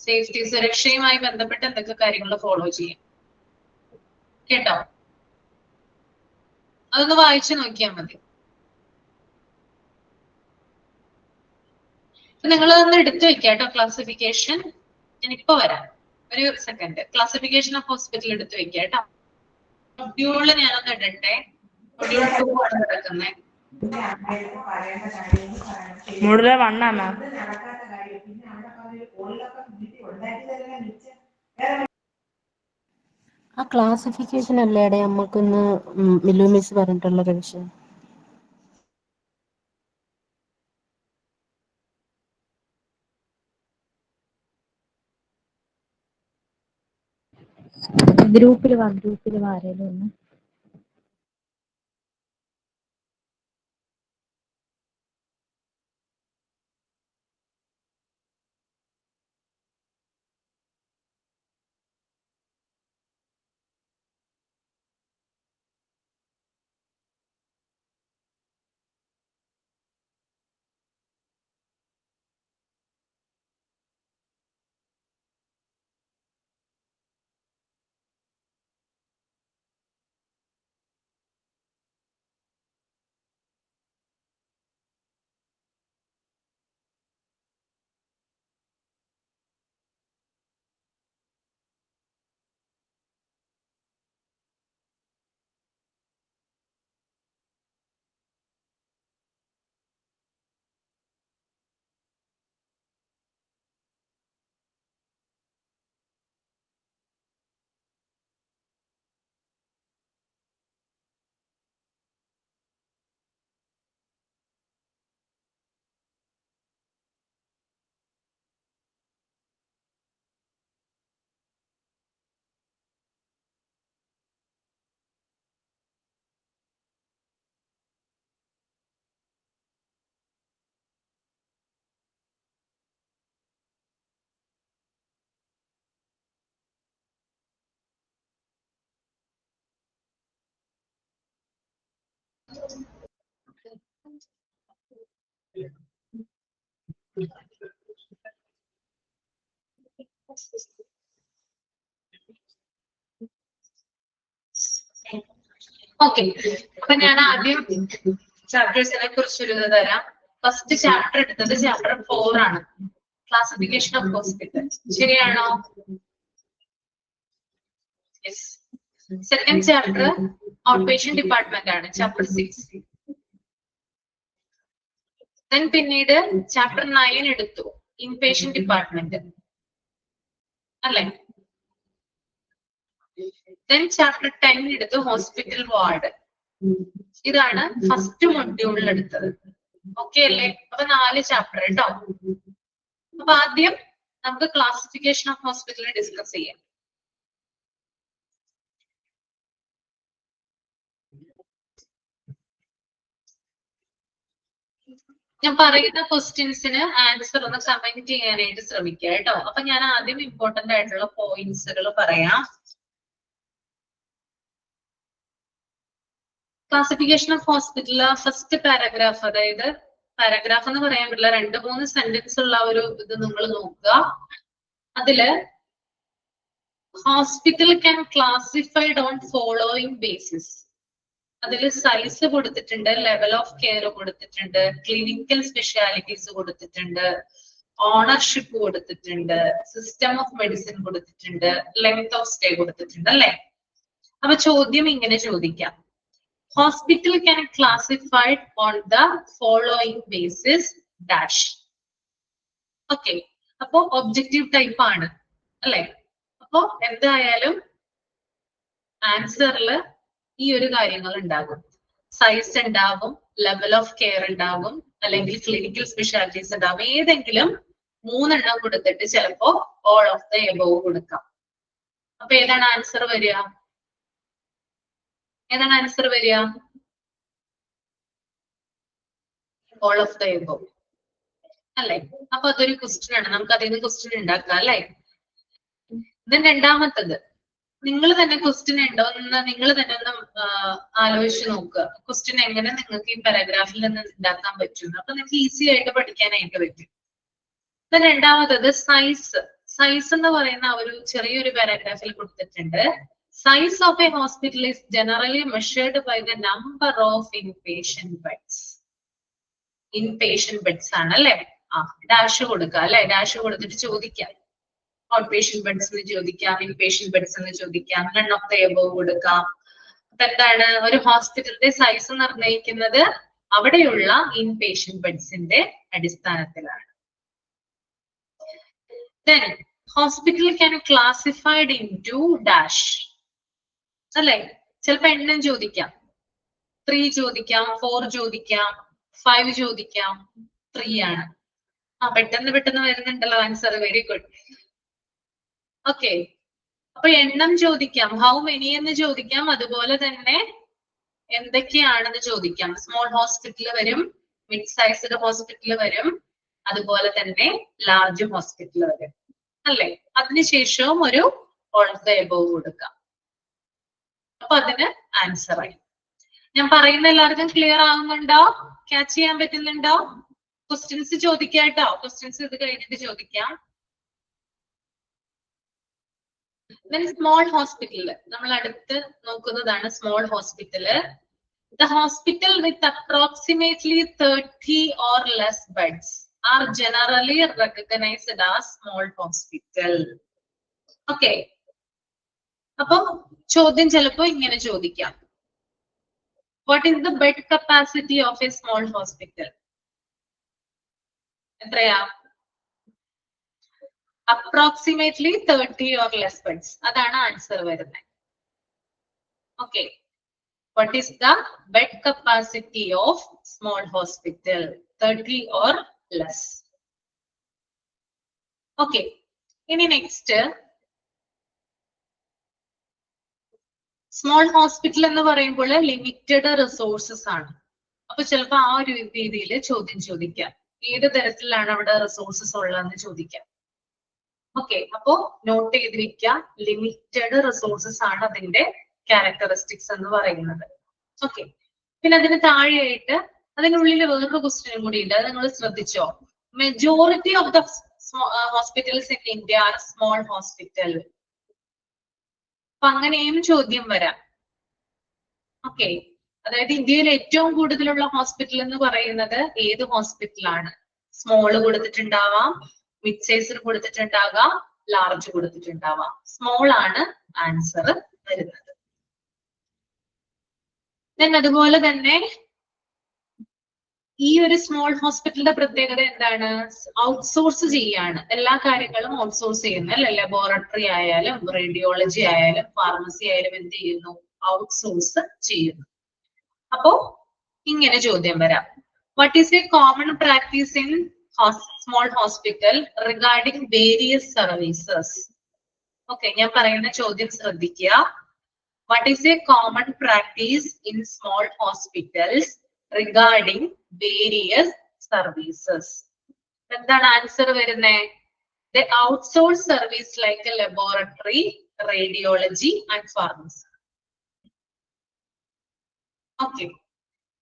സേഫ്റ്റി, സുരക്ഷയുമായി ബന്ധപ്പെട്ട് എന്തൊക്കെ കാര്യങ്ങൾ ഫോളോ ചെയ്യാം കേട്ടോ. അതൊന്ന് വായിച്ചു നോക്കിയാൽ മതി. നിങ്ങൾ ഒന്ന് എടുത്തു വെക്കാട്ടോ ക്ലാസിഫിക്കേഷൻ. ഞാനിപ്പോ വരാം, ഒരു സെക്കൻഡ്. ക്ലാസിഫിക്കേഷൻ ഓഫ് ഹോസ്പിറ്റൽ എടുത്തു വെക്കാട്ടോ. മൊഡ്യൂള് ഞാനൊന്ന് ഇടട്ടെ. മൊഡ്യൂൾ 2 ആണ് നടക്കുന്നത്. മോഡുല 1 ആ മാം. ആ ക്ലാസിഫിക്കേഷൻ അല്ലേടെ നമുക്കൊന്ന് മിലു മിസ് പറഞ്ഞിട്ടുള്ള റിവിഷൻ. ഗ്രൂപ്പിൽ ആരേലും ഒന്ന്. ഓക്കെ, അപ്പൊ ഞാൻ ആദ്യം ചാപ്റ്റേഴ്സിനെ കുറിച്ചൊരു ഇത് തരാം. ഫസ്റ്റ് ചാപ്റ്റർ എടുത്തത് ചാപ്റ്റർ 4 ആണ്, ക്ലാസിഫിക്കേഷൻ ഓഫ് ഹോസ്പിറ്റൽ. ശരിയാണോ? Second chapter out patient department ആണ്, ചാപ്റ്റർ 6. ദെൻ പിന്നീട് ചാപ്റ്റർ 9 എടുത്തു, ഇൻ പേഷ്യന്റ് ഡിപ്പാർട്ട്മെന്റ് അല്ലെ. ദെൻ ചാപ്റ്റർ 10 എടുത്തു, ഹോസ്പിറ്റൽ വാർഡ്. ഇതാണ് ഫസ്റ്റ് മൊഡ്യൂളിൽ എടുത്തത്. ഓക്കെ അല്ലേ? അപ്പൊ 4 ചാപ്റ്റർ കേട്ടോ. അപ്പൊ ആദ്യം നമുക്ക് ക്ലാസിഫിക്കേഷൻ ഓഫ് ഹോസ്പിറ്റൽ ഡിസ്കസ് ചെയ്യാം. ഞാൻ പറയുന്ന ക്വസ്റ്റ്യൻസിന് ആൻസർ ഒന്ന് കമന്റ് ചെയ്യാനായിട്ട് ശ്രമിക്കുക കേട്ടോ. അപ്പൊ ഞാൻ ആദ്യം ഇമ്പോർട്ടന്റ് ആയിട്ടുള്ള പോയിന്റ്സുകൾ പറയാം. Classification of hospital first paragraph, അതായത് പാരഗ്രാഫ് എന്ന് പറയാൻ പറ്റില്ല, 2-3 സെന്റൻസ് ഉള്ള ഒരു ഇത് നിങ്ങൾ നോക്കുക. അതില് hospital can classified on following basis. അതിൽ സൈസ് കൊടുത്തിട്ടുണ്ട്, ലെവൽ ഓഫ് കെയർ കൊടുത്തിട്ടുണ്ട്, ക്ലിനിക്കൽ സ്പെഷ്യാലിറ്റീസ് കൊടുത്തിട്ടുണ്ട്, ഓണർഷിപ്പ് കൊടുത്തിട്ടുണ്ട്, സിസ്റ്റം ഓഫ് മെഡിസിൻ കൊടുത്തിട്ടുണ്ട്, ലെങ്ത് ഓഫ് സ്റ്റേ കൊടുത്തിട്ടുണ്ട് അല്ലെ. അപ്പൊ ചോദ്യം ഇങ്ങനെ ചോദിക്കാം, hospital can classified on the following basis dash. Okay, അപ്പോ ഒബ്ജക്റ്റീവ് ടൈപ്പ് ആണ് അല്ലെ. അപ്പോ എന്തായാലും ആൻസറിൽ ഈ ഒരു കാര്യങ്ങൾ ഉണ്ടാകും. സൈസ് ഉണ്ടാകും, ലെവൽ ഓഫ് കെയർ ഉണ്ടാകും, അല്ലെങ്കിൽ ക്ലിനിക്കൽ സ്പെഷ്യാലിറ്റീസ് ഉണ്ടാകും. ഏതെങ്കിലും 3 എണ്ണം കൊടുത്തിട്ട് ചിലപ്പോ ഓൾ ഓഫ് ദ എബോവ് കൊടുക്കാം. അപ്പൊ ഏതാണ് ആൻസർ വരിക? ഏതാണ് ആൻസർ വരിക? ഓൾ ഓഫ് ദ എബോവ് അല്ലെ? അപ്പൊ അതൊരു ക്വസ്റ്റ്യൻ ആണ്, നമുക്ക് അതിൽ നിന്ന് ക്വസ്റ്റ്യൻ ഉണ്ടാക്കാം അല്ലെ? ദെൻ രണ്ടാമത്തത്, നിങ്ങൾ തന്നെ ക്വസ്റ്റ്യൻ ഉണ്ടോ എന്ന് നിങ്ങൾ തന്നെ ഒന്ന് ആലോചിച്ച് നോക്കുക. ക്വസ്റ്റ്യൻ എങ്ങനെ നിങ്ങൾക്ക് ഈ പാരഗ്രാഫിൽ നിന്ന് ഉണ്ടാക്കാൻ പറ്റും. അപ്പൊ നിങ്ങൾക്ക് ഈസി ആയിട്ട് പഠിക്കാനായിട്ട് പറ്റും. രണ്ടാമത്തത് സൈസ്. സൈസ് എന്ന് പറയുന്ന ഒരു ചെറിയൊരു പാരഗ്രാഫിൽ കൊടുത്തിട്ടുണ്ട്. Size of a hospital is generally measured by the number of inpatient beds. Inpatient beds ആണ് അല്ലെ? ഡാഷ് കൊടുക്കുക അല്ലെ? ഡാഷ് കൊടുത്തിട്ട് ചോദിക്കാം. ഔട്ട് പേഷ്യന്റ് ബെഡ്സ് എന്ന് ചോദിക്കാം, ഇൻപേഷ്യന്റ് ബെഡ്സ് എന്ന് ചോദിക്കാം, നൺ ഓഫ് ദ എബോവ് കൊടുക്കാം. അപ്പൊ എന്താണ് ഒരു ഹോസ്പിറ്റലിന്റെ സൈസ് നിർണ്ണയിക്കുന്നത്? അവിടെയുള്ള ഇൻപേഷ്യന്റ് ബെഡ്സിന്റെ അടിസ്ഥാനത്തിലാണ്. Then hospital can classified into dash അല്ലെ? ചിലപ്പോ എണ്ണം ചോദിക്കാം. 3 ചോദിക്കാം, 4 ചോദിക്കാം, 5 ചോദിക്കാം. 3 ആണ്. പെട്ടെന്ന് വരുന്നുണ്ടല്ലോ ആൻസർ. Very good. ഓക്കെ, അപ്പൊ എണ്ണം ചോദിക്കാം, ഹൗ മെനി എന്ന് ചോദിക്കാം. അതുപോലെ തന്നെ എന്തൊക്കെയാണെന്ന് ചോദിക്കാം. സ്മോൾ ഹോസ്പിറ്റൽ വരും, മിഡ് സൈസ്ഡ് ഹോസ്പിറ്റൽ വരും, അതുപോലെ തന്നെ ലാർജ് ഹോസ്പിറ്റൽ വരും അല്ലെ? അതിനുശേഷവും ഒരു ഓൾ ഓഫ് ദ എബോവ് കൊടുക്കാം. അപ്പൊ അതിന് ആൻസർ ആയി. ഞാൻ പറയുന്ന എല്ലാവർക്കും ക്ലിയർ ആവുന്നുണ്ടോ? ക്യാച്ച് ചെയ്യാൻ പറ്റുന്നുണ്ടോ? ക്വസ്റ്റ്യൻസ് ചോദിക്കാട്ടോ. ക്വസ്റ്റ്യൻസ് ഇത് കഴിഞ്ഞിട്ട് ചോദിക്കാം. സ്മോൾ ഹോസ്പിറ്റൽ നമ്മൾ അടുത്ത് നോക്കുന്നതാണ്. Small hospital. The hospital with approximately 30 or less beds are generally recognized as small hospital. Okay. അപ്പൊ ചോദ്യം ചിലപ്പോ ഇങ്ങനെ ചോദിക്കാം. What is the bed capacity of a small hospital? എത്രയാ? Approximately 30 or less beds. അതാണ് ആൻസർ വരുന്നത്. Okay. What is the bed capacity of small hospital? 30 or less. Okay. ഇനി next, small hospital എന്ന് പറയുമ്പോൾ ലിമിറ്റഡ് റിസോഴ്സസ് ആണ്. അപ്പൊ ചിലപ്പോ ആ ഒരു രീതിയിൽ ചോദ്യം ചോദിക്കാം. ഏത് തരത്തിലാണ് അവിടെ റിസോഴ്സസ് ഉള്ളതെന്ന് ചോദിക്കാം. ഓക്കെ, അപ്പോ നോട്ട് ചെയ്ത് വെക്കാം. ലിമിറ്റഡ് റിസോഴ്സസ് ആണ് അതിന്റെ ക്യാരക്ടറിസ്റ്റിക്സ് എന്ന് പറയുന്നത്. ഓക്കെ, പിന്നെ അതിന് താഴെയായിട്ട് അതിനുള്ളിൽ വേറൊരു ക്വസ്റ്റ്യനും കൂടി ഉണ്ട്. അത് നിങ്ങൾ ശ്രദ്ധിച്ചോ? Majority of the hospitals in India are small hospital. അപ്പൊ അങ്ങനെയും ചോദ്യം വരാം. ഓക്കെ, അതായത് ഇന്ത്യയിൽ ഏറ്റവും കൂടുതലുള്ള ഹോസ്പിറ്റൽ എന്ന് പറയുന്നത് ഏത് ഹോസ്പിറ്റലാണ്? സ്മോള് കൊടുത്തിട്ടുണ്ടാവാം, മിഡ് സൈസിൽ കൊടുത്തിട്ടുണ്ടാകാം, ലാർജ് കൊടുത്തിട്ടുണ്ടാവാം. സ്മോൾ ആണ് ആൻസർ വരുന്നത്. അതുപോലെ തന്നെ ഈ ഒരു സ്മോൾ ഹോസ്പിറ്റലിന്റെ പ്രത്യേകത എന്താണ്? ഔട്ട്സോഴ്സ് ചെയ്യാണ്. എല്ലാ കാര്യങ്ങളും ഔട്ട്സോഴ്സ് ചെയ്യുന്നു അല്ലെ? ലബോറട്ടറി ആയാലും റേഡിയോളജി ആയാലും ഫാർമസി ആയാലും എന്ത് ചെയ്യുന്നു? ഔട്ട്സോഴ്സ് ചെയ്യുന്നു. അപ്പോ ഇങ്ങനെ ചോദ്യം വരാം. What is A common practice in small hospital regarding various services? Okay, ഞാൻ പറയുന്ന ചോദ്യം ശ്രദ്ധിക്കുക. What is A common practice in small hospitals regarding various services? എന്താണ് ആൻസർ വരുന്നത്? The outsource service like laboratory, radiology and pharmacy. Okay,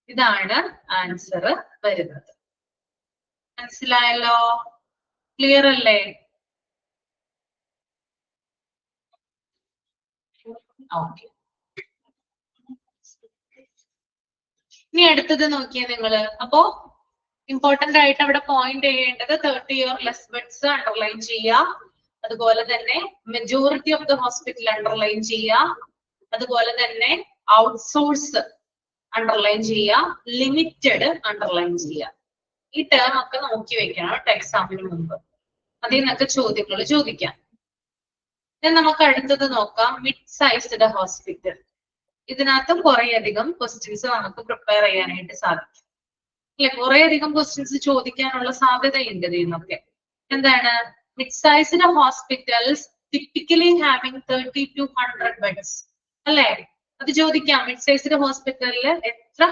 ഇതാണ് answer വരുന്നത്. മനസ്സിലായല്ലോ? Clear അല്ലേ? ഓക്കെ, ഇനി അടുത്തത് നോക്കിയേ നിങ്ങള്. അപ്പോ ഇമ്പോർട്ടന്റ് ആയിട്ട് അവിടെ പോയിന്റ് ചെയ്യേണ്ടത് 30 or less beds അണ്ടർലൈൻ ചെയ്യുക. അതുപോലെ തന്നെ majority of the hospital underline ചെയ്യുക. അതുപോലെ തന്നെ ഔട്ട്സോഴ്സ് അണ്ടർലൈൻ ചെയ്യുക. ലിമിറ്റഡ് അണ്ടർലൈൻ ചെയ്യുക. ഈ ടേം ഒക്കെ നോക്കി വെക്കണം എക്സാമിന് മുമ്പ്. അതിൽ നിന്നൊക്കെ ചോദ്യങ്ങൾ ചോദിക്കാം. നമുക്ക് അടുത്തത് നോക്കാം, മിഡ് സൈസ്ഡ് ഹോസ്പിറ്റൽ. ഇതിനകത്ത് കുറേയധികം ക്വസ്റ്റ്യൻസ് നമുക്ക് പ്രിപ്പയർ ചെയ്യാനായിട്ട് സാധിക്കും അല്ലെ. കുറേയധികം ക്വസ്റ്റ്യൻസ് ചോദിക്കാനുള്ള സാധ്യതയുണ്ട് ഇതിന്നൊക്കെ. എന്താണ്? Mid sized hospitals typically having 30 to 100 beds അല്ലെ. അത് ചോദിക്കാം, മിഡ് സൈസ്ഡ് ഹോസ്പിറ്റലിൽ എത്ര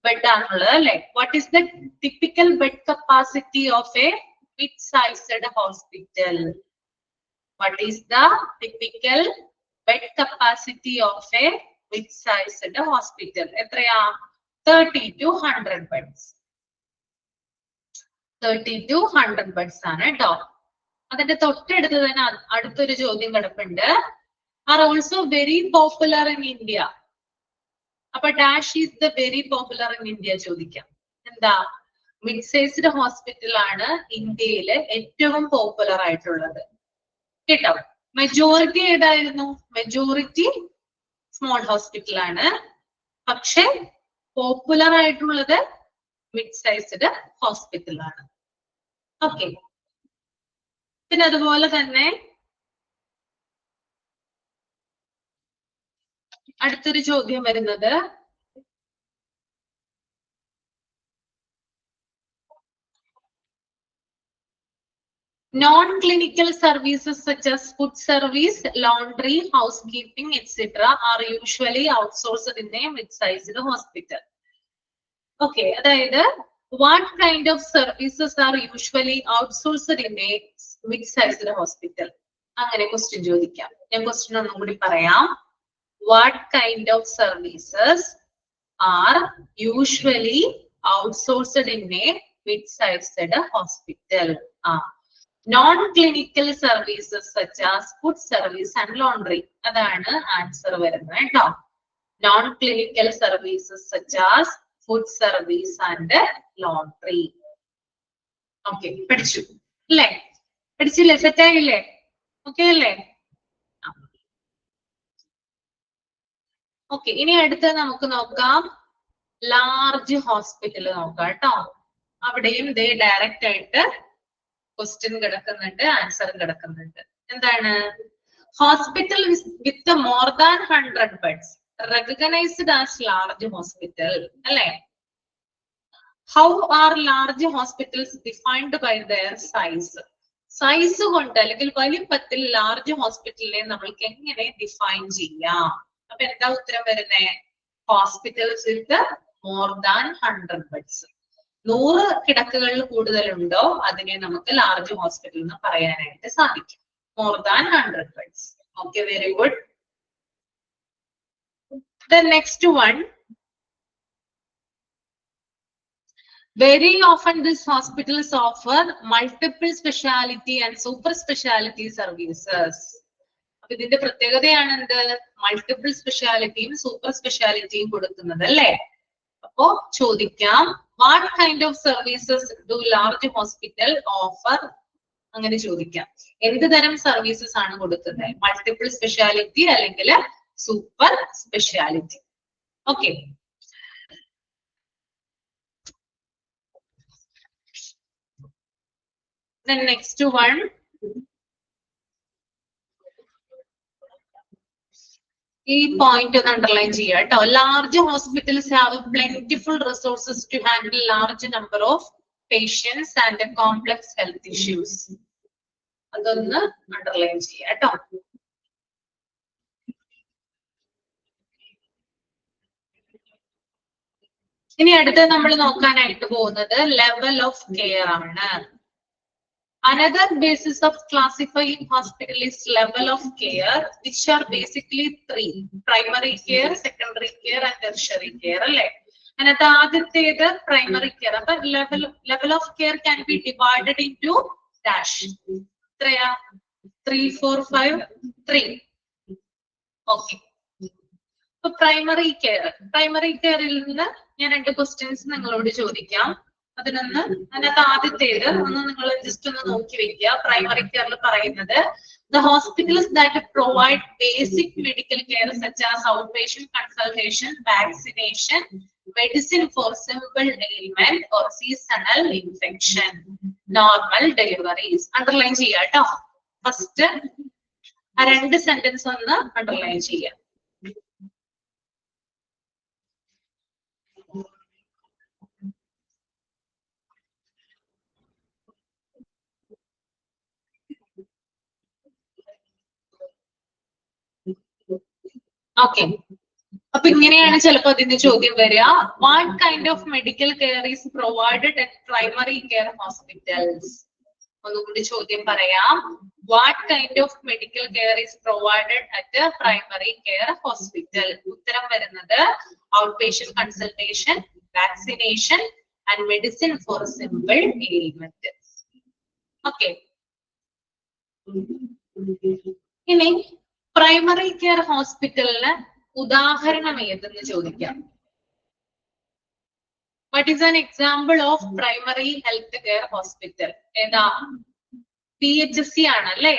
ബെഡ് ആണുള്ളത് അല്ലെ. What is the typical bed capacity of A mid sized hospital? What is the typical bed capacity of a mid-sized hospital? എത്രയാ? 30 to 100 beds. 30 to 100 beds ആണ് കേട്ടോ. അതിന്റെ തൊട്ടടുത്ത് തന്നെ അടുത്തൊരു ചോദ്യം കിടപ്പുണ്ട്. Are also very popular in India. അപ്പൊ dash is the very popular in India ചോദിക്കാം. എന്താ? മിഡ് സൈസ്ഡ് ഹോസ്പിറ്റൽ ആണ് ഇന്ത്യയില് ഏറ്റവും പോപ്പുലർ ആയിട്ടുള്ളത് കേട്ടോ. മെജോറിറ്റി ഏതായിരുന്നു? മെജോറിറ്റി സ്മോൾ ഹോസ്പിറ്റൽ ആണ്. പക്ഷെ പോപ്പുലർ ആയിട്ടുള്ളത് മിഡ് സൈസ്ഡ് ഹോസ്പിറ്റൽ ആണ്. ഓക്കെ. പിന്നെ അതുപോലെ തന്നെ അടുത്തൊരു ചോദ്യം വരുന്നത് non-clinical services such as food service, laundry, housekeeping, etc. are usually outsourced in a mid-sized hospital. Okay, അതായത് what kind of services are usually outsourced in a mid-sized hospital? അങ്ങനെ question ചോദിക്കാം. ഞാൻ ക്വസ്റ്റ്യൻ ഒന്നും കൂടി പറയാം. What kind of services are usually outsourced in a mid-sized hospital? Non-clinical services such as food service and laundry. അതാണ് answer വരുന്നത് കേട്ടോ. Non-clinical services such as food service and laundry. Okay, പഠിച്ചു അല്ലേ? പഠിച്ചില്ലേ? സെറ്റ് ആയില്ലേ? ഓക്കെ അല്ലേ? Okay, ഇനി അടുത്ത് നമുക്ക് നോക്കാം ലാർജ് ഹോസ്പിറ്റൽ നോക്കാം കേട്ടോ. അവിടെയും ഇതേ ഡയറക്റ്റ് ആയിട്ട് ക്വസ്റ്റ്യൻ കിടക്കുന്നുണ്ട്, ആൻസറും കിടക്കുന്നുണ്ട്. എന്താണ്? Hospital with more than 100 beds recognised as large hospital അല്ലെ. How are large hospitals defined by their size? Size കൊണ്ട് അല്ലെങ്കിൽ വലിപ്പത്തിൽ ലാർജ് ഹോസ്പിറ്റലിനെ നമ്മൾക്ക് എങ്ങനെ ഡിഫൈൻ ചെയ്യാം? അപ്പൊ എന്താ ഉത്തരം വരുന്നേ? ഹോസ്പിറ്റൽസ് വിത്ത് മോർ ദാൻ 100 ബെഡ്സ്. 100 കിടക്കുകളിൽ കൂടുതലുണ്ടോ അതിനെ നമുക്ക് ലാർജ് ഹോസ്പിറ്റൽ എന്ന് പറയാനായിട്ട് സാധിക്കും. More than 100 beds. Okay, very good. The next one, very often these hospitals offer multiple specialty and super specialty services. അപ്പൊ ഇതിന്റെ പ്രത്യേകതയാണ് എന്ത്? മൾട്ടിപ്പിൾ സ്പെഷ്യാലിറ്റിയും സൂപ്പർ സ്പെഷ്യാലിറ്റിയും കൊടുക്കുന്നത് അല്ലേ. അപ്പോ ചോദിക്കാം, what kind of services do large hospital offer? അങ്ങനെ ചോദിക്കാം. എന്ത് തരം സർവീസസ് ആണ് കൊടുക്കുന്നത്? മൾട്ടിപ്പിൾ സ്പെഷ്യാലിറ്റി അല്ലെങ്കിൽ super speciality. Okay, then next one, ഈ പോയിന്റ് ഒന്ന് അണ്ടർലൈൻ ചെയ്യാം കേട്ടോ. Large hospitals have plentiful resources to handle large number of patients and complex health issues. അതൊന്ന് അണ്ടർലൈൻ ചെയ്യാം കേട്ടോ. ഇനി അടുത്ത് നമ്മൾ നോക്കാനായിട്ട് പോകുന്നത് ലെവൽ ഓഫ് കെയർ ആണ്. Another basis of classifying hospital is level of care, which are basically 3: primary care, secondary care and tertiary care അല്ലേ. അതിനകത്ത് ആദ്യത്തേത് പ്രൈമറി കെയർ. അപ്പൊ level of care can be divided into dash. എത്രയാ? 3, 4, 5, 3. Okay, അപ്പൊ primary കെയറിൽ നിന്ന് ഞാൻ 2 questions നിങ്ങളോട് ചോദിക്കാം. അതിനകത്ത് ആദ്യത്തേത് ഒന്ന് നിങ്ങൾ ജസ്റ്റ് ഒന്ന് നോക്കി വെക്കുക. പ്രൈമറി കെയറിൽ പറയുന്നത് the hospitals that provide basic medical care such as outpatient consultation, vaccination, medicine for simple ailment or seasonal infection, normal deliveries. Underline ചെയ്യാം കേട്ടോ. ഫസ്റ്റ് ആ 2 സെന്റൻസ് ഒന്ന് അണ്ടർലൈൻ ചെയ്യാം. ഓക്കെ, അപ്പൊ ഇങ്ങനെയാണ് ചിലപ്പോ അതിന്റെ ചോദ്യം വരിക. What kind of medical care is provided at primary care hospitals? ഒന്നുകൂടി ചോദ്യം പറയാം. What kind of medical care is provided at primary care hospital? ഉത്തരം വരുന്നത് out patient consultation, vaccination and medicine four simple ailment. Okay, ഇനി primary care ഹോസ്പിറ്റലിന് ഉദാഹരണം ഏതെന്ന് ചോദിക്കാം. What is an example of primary health care hospital? ഏതാ? PHC ആണല്ലേ?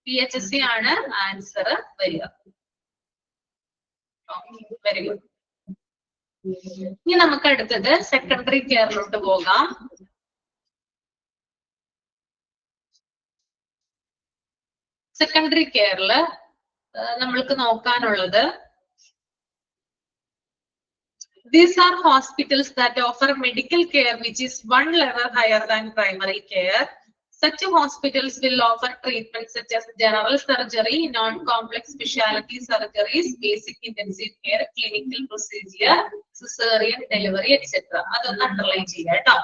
PHC ആണ് answer വരിക. Very good. ഇനി നമുക്ക് അടുത്തത് സെക്കൻഡറി കെയറിലോട്ട് പോകാം. സെക്കൻഡറി കെയറിൽ നമ്മൾക്ക് നോക്കാനുള്ളത്, these are hospitals that offer medical care which is one level higher than primary care. Such hospitals will offer treatments such as general surgery, non-complex specialty surgeries, basic intensive care, clinical procedure, cesarean delivery, etc. അതൊന്ന് underline ചെയ്യാം കേട്ടോ.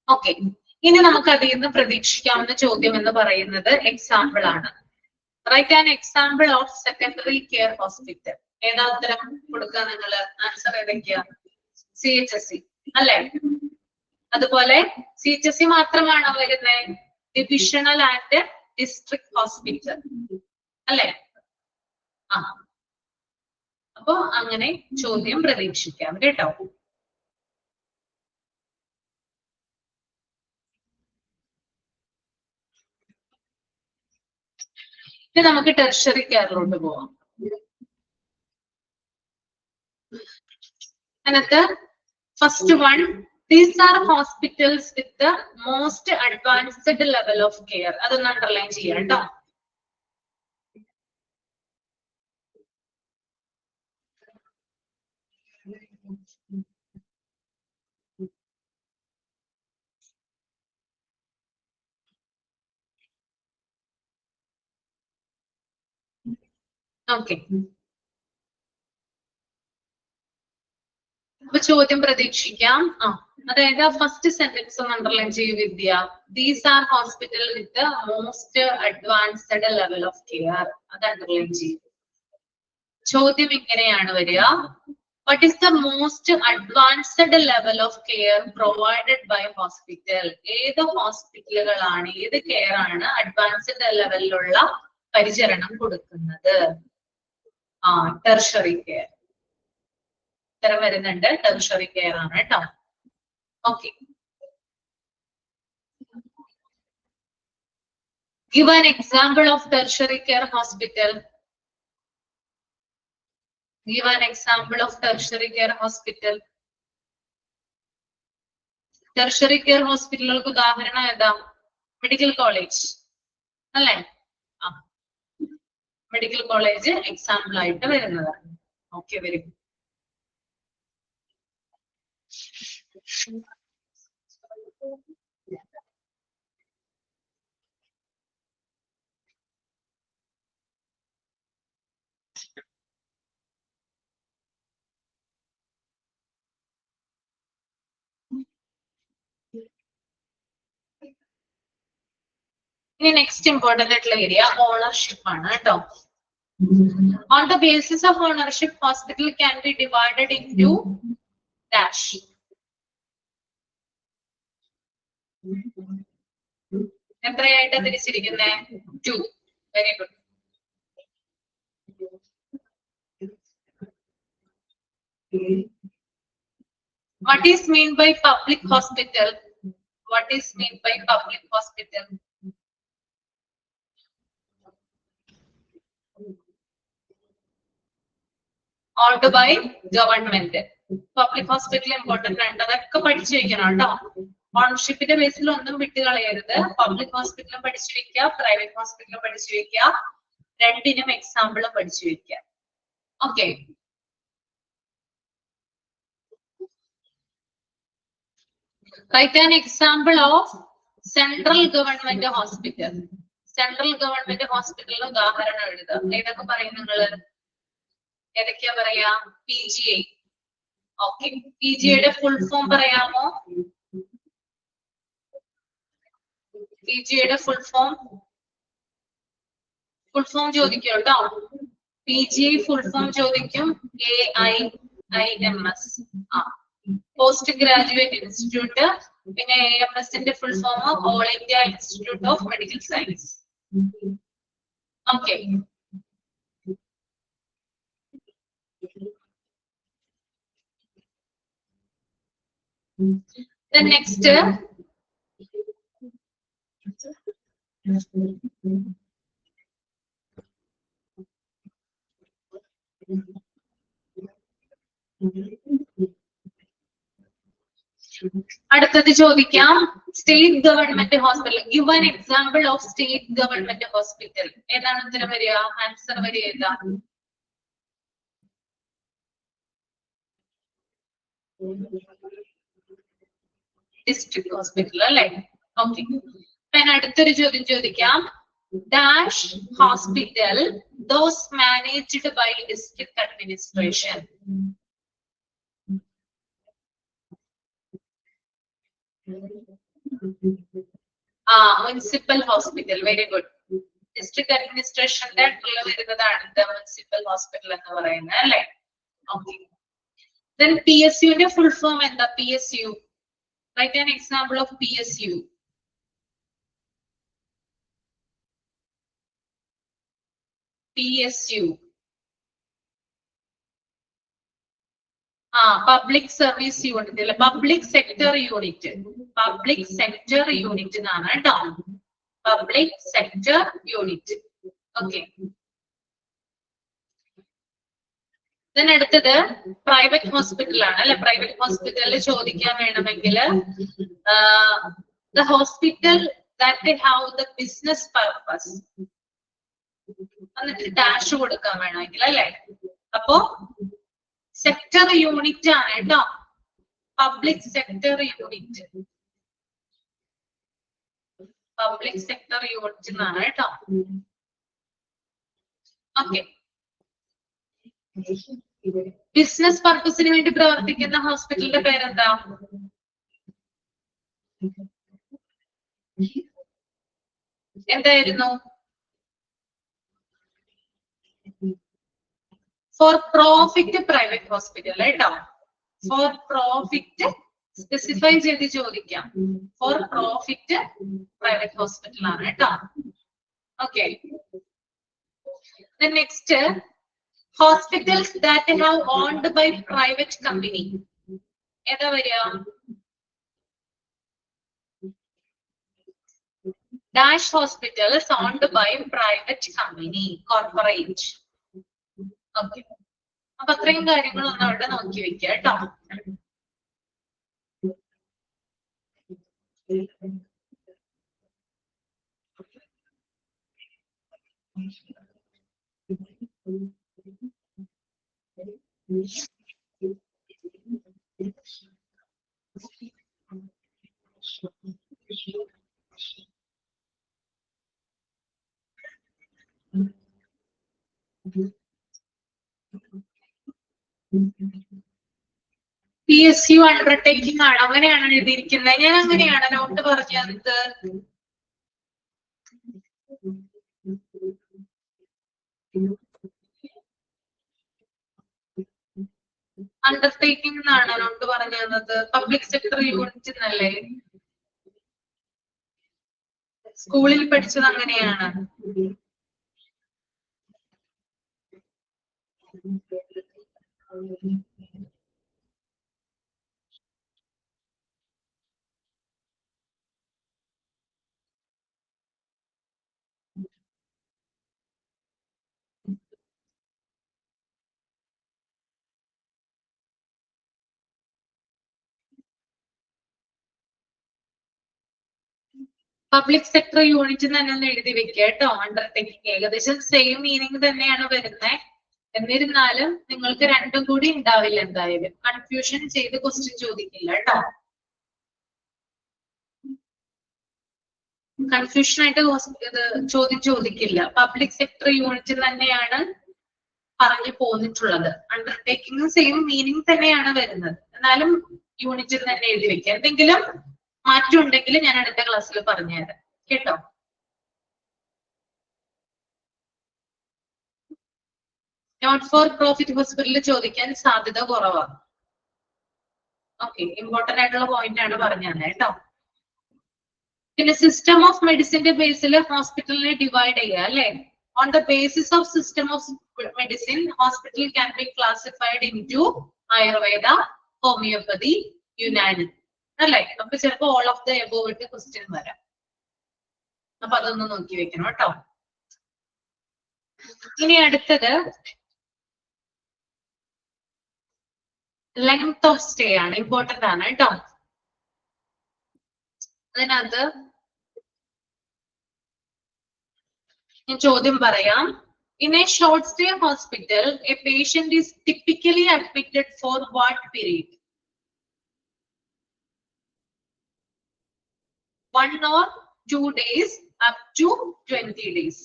Okay, ഇനി നമുക്ക് അതിൽ നിന്ന് പ്രതീക്ഷിക്കാവുന്ന ചോദ്യം എന്ന് പറയുന്നത് എക്സാമ്പിൾ ആണ്. Right an example of secondary care hospital. ഏതാ ഉത്തരം കൊടുക്കുക നിങ്ങൾ? ആൻസർ ഏതൊക്കെയാ? CHSC അല്ലെ? അതുപോലെ CHSC മാത്രമാണോ വരുന്നത്? ഡിവിഷണൽ ആൻഡ് ഡിസ്ട്രിക്ട് ഹോസ്പിറ്റൽ അല്ലെ? ആ, അപ്പൊ അങ്ങനെ ചോദ്യം പ്രതീക്ഷിക്കാം കേട്ടോ. ഇനി നമുക്ക് ടെർഷറി കെയറിലോട്ട് പോവാം. അതിനകത്ത് first one, these are hospitals with the most advanced level of care. അതൊന്ന് അണ്ടർലൈൻ ചെയ്യാം കേട്ടോ. ഓക്കെ, അപ്പൊ ചോദ്യം പ്രതീക്ഷിക്കാം. അതായത് ഫസ്റ്റ് സെന്റൻസ് ഒന്ന് അണ്ടർലൈൻ ചെയ്യൂ Vidya. These are hospital with the most advanced level of care. അത് അണ്ടർലൈൻ ചെയ്യും. ചോദ്യം ഇങ്ങനെയാണ് വരിക, what is the most advanced level of care provided by hospital? ഏത് ഹോസ്പിറ്റലുകളാണ്, ഏത് കെയർ ആണ് അഡ്വാൻസ്ഡ് ലെവലിലുള്ള പരിചരണം കൊടുക്കുന്നത്? Tertiary care. ഉത്തരം വരുന്നുണ്ട് ടെർഷറി കെയർ ആണ് കേട്ടോ. Okay, give an example of tertiary care hospital. Give an example of tertiary care hospital. Tertiary care ഹോസ്പിറ്റലുകൾക്ക് ഉദാഹരണം ഏതാ? മെഡിക്കൽ കോളേജ് അല്ലേ? മെഡിക്കൽ കോളേജ് എക്സാമ്പിൾ ആയിട്ട് വരുന്നതാണ്. Okay, very good. ഇനി നെക്സ്റ്റ് ഇമ്പോർട്ടന്റ് ആയിട്ടുള്ള ഏരിയ ഓണർഷിപ്പ് ആണ് കേട്ടോ. On the basis of ownership, hospital can be divided into dash. എത്രയായിട്ട് തിരിച്ചിരിക്കുന്നേ? 2. Very good. What is mean by public hospital? What is mean by public hospital? Owned by government. Public hospital important ആണ്, അതൊക്കെ പഠിച്ചു വെക്കണം കേട്ടോ. ഓണർഷിപ്പിന്റെ ബേസിൽ ഒന്നും വിട്ട് കളയരുത്. Public ഹോസ്പിറ്റലും പഠിച്ചു വെക്കുക, പ്രൈവറ്റ് ഹോസ്പിറ്റലും പഠിച്ചു വെക്കുക, രണ്ടിനും എക്സാമ്പിളും പഠിച്ചു വെക്കുക. Okay. Write an example of central government hospital. Central government ഹോസ്പിറ്റലിന് ഉദാഹരണം എഴുതുക. ഏതൊക്കെ പറയും നിങ്ങള്? ഏതൊക്കെയാ പറയാ? PGI. ഓക്കെ, PGIയുടെ ഫുൾ ഫോം പറയാമോ? PGIയുടെ ഫുൾ ഫോം ചോദിക്കും കേട്ടോ. PGI ഫുൾ ഫോം ചോദിക്കും. AIIMS. Post graduate institute. പിന്നെ AMSന്റെ full form all India institute of medical science. ഓക്കെ. Then next, അടുത്തത് ചോദിക്കാം, state government hospital. Give an example of state government hospital. ഏതാണ് ഉത്തരം വരിക? ആൻസർ വരിക ഏതാ? ഡിസ്ട്രിക്ട് ഹോസ്പിറ്റൽ അല്ലെ? ഓക്കെ. അടുത്തൊരു ചോദ്യം ചോദിക്കാം. Dash hospital those managed by district administration. Municipal hospital. Very good. District അഡ്മിനിസ്ട്രേഷന്റെ വരുന്നതാണ് മുനിസിപ്പൽ ഹോസ്പിറ്റൽ എന്ന് പറയുന്നത് അല്ലെ? ഓക്കെ. Then PSUന്റെ ഫുൾ ഫോം എന്താ? PSU. Write an example of PSU. PSU. Public service unit അല്ലെ? Public sector unit. Public sector unit എന്നാണ് കേട്ടോ. Public sector unit. Okay. then അടുത്തത് പ്രൈവറ്റ് ഹോസ്പിറ്റൽ ആണ് അല്ലെ? പ്രൈവറ്റ് ഹോസ്പിറ്റലിൽ ചോദിക്കാൻ വേണമെങ്കിൽ the hospital that they have the business purpose എന്നിട്ട് ഡാഷ് കൊടുക്കാൻ വേണമെങ്കിൽ അല്ലെ? അപ്പോ സെക്ടർ യൂണിറ്റ് ആണ് കേട്ടോ. Public sector unit. Public sector unit എന്നാണ് കേട്ടോ. ഓക്കെ. ബിസിനസ് പർപ്പസിന് വേണ്ടി പ്രവർത്തിക്കുന്ന ഹോസ്പിറ്റലിന്റെ പേരെന്താ? എന്തായിരുന്നു? ഫോർ പ്രോഫിറ്റ് പ്രൈവറ്റ് ഹോസ്പിറ്റൽ കേട്ടോ. ഫോർ പ്രോഫിറ്റ് സ്പെസിഫൈ ചെയ്ത് ചോദിക്കാം. ഫോർ പ്രോഫിറ്റ് പ്രൈവറ്റ് ഹോസ്പിറ്റൽ ആണ് കേട്ടോ. Okay. Next, hospitals that have owned by private company. ഏതാ വരിക? Dash hospitals owned by private company, corporate. Okay. അപ്പൊ അത്രയും കാര്യങ്ങളൊന്നും അവിടെ നോക്കി വെക്കുക കേട്ടോ. PSU അണ്ടർടേക്കിംഗ് ആണ്, അങ്ങനെയാണ് എഴുതിയിരിക്കുന്നത്. ഞാൻ അങ്ങനെയാണ് നോട്ട് പറഞ്ഞത്. അണ്ടർടേക്കിംഗ് എന്നാണ് നോട്ട് പറഞ്ഞു തന്നത്. പബ്ലിക് സെക്ടർ യൂണിറ്റ് എന്നല്ലേ സ്കൂളിൽ പഠിച്ചത്? അങ്ങനെയാണ്. പബ്ലിക് സെക്ടർ യൂണിറ്റ് തന്നെ ഒന്ന് എഴുതി വെക്കുക കേട്ടോ. അണ്ടർടേക്കിംഗ് ഏകദേശം സെയിം മീനിങ് തന്നെയാണ് വരുന്നത്. എന്നിരുന്നാലും നിങ്ങൾക്ക് രണ്ടും കൂടി ഉണ്ടാവില്ല, എന്തായാലും കൺഫ്യൂഷൻ ചെയ്ത് ക്വസ്റ്റ്യൻ ചോദിക്കില്ല കേട്ടോ. കൺഫ്യൂഷൻ ആയിട്ട് ഇത് ചോദ്യം ചോദിക്കില്ല. പബ്ലിക് സെക്ടർ യൂണിറ്റ് തന്നെയാണ് പറഞ്ഞു പോന്നിട്ടുള്ളത്. അണ്ടർടേക്കിംഗ് സെയിം മീനിങ് തന്നെയാണ് വരുന്നത്, എന്നാലും യൂണിറ്റിൽ തന്നെ എഴുതി വെക്കുക. എന്തെങ്കിലും മാറ്റം ഉണ്ടെങ്കിൽ ഞാൻ അടുത്ത ക്ലാസ്സിൽ പറഞ്ഞുതരാം കേട്ടോ. നോട്ട് ഫോർ പ്രോഫിറ്റ് ഹോസ്പിറ്റലിൽ ചോദിക്കാൻ സാധ്യത കുറവാണ്. ഓക്കെ, ഇമ്പോർട്ടന്റ് ആയിട്ടുള്ള പോയിന്റ് ആണ് പറഞ്ഞത് കേട്ടോ. പിന്നെ സിസ്റ്റം ഓഫ് മെഡിസിന്റെ ബേസിൽ ഹോസ്പിറ്റലിനെ ഡിവൈഡ് ചെയ്യുക അല്ലെ. On the basis of system of medicine hospital can be classified into Ayurveda, homeopathy, Unani അല്ലെ. നമുക്ക് ചിലപ്പോൾ ഓൾ ഓഫ് ദ എബോവ് ഇട്ട് ക്വസ്റ്റ്യൻ വരാം. അപ്പൊ അതൊന്ന് നോക്കി വെക്കണം കേട്ടോ. ഇനി അടുത്തത് ലെങ്ത് ഓഫ് സ്റ്റേ ആണ്, ഇമ്പോർട്ടന്റ് ആണ് കേട്ടോ. അതിനകത്ത് ഞാൻ ചോദ്യം പറയാം. In a short stay hospital, a patient is typically admitted for what period? 1 or 2 days up to 20 days.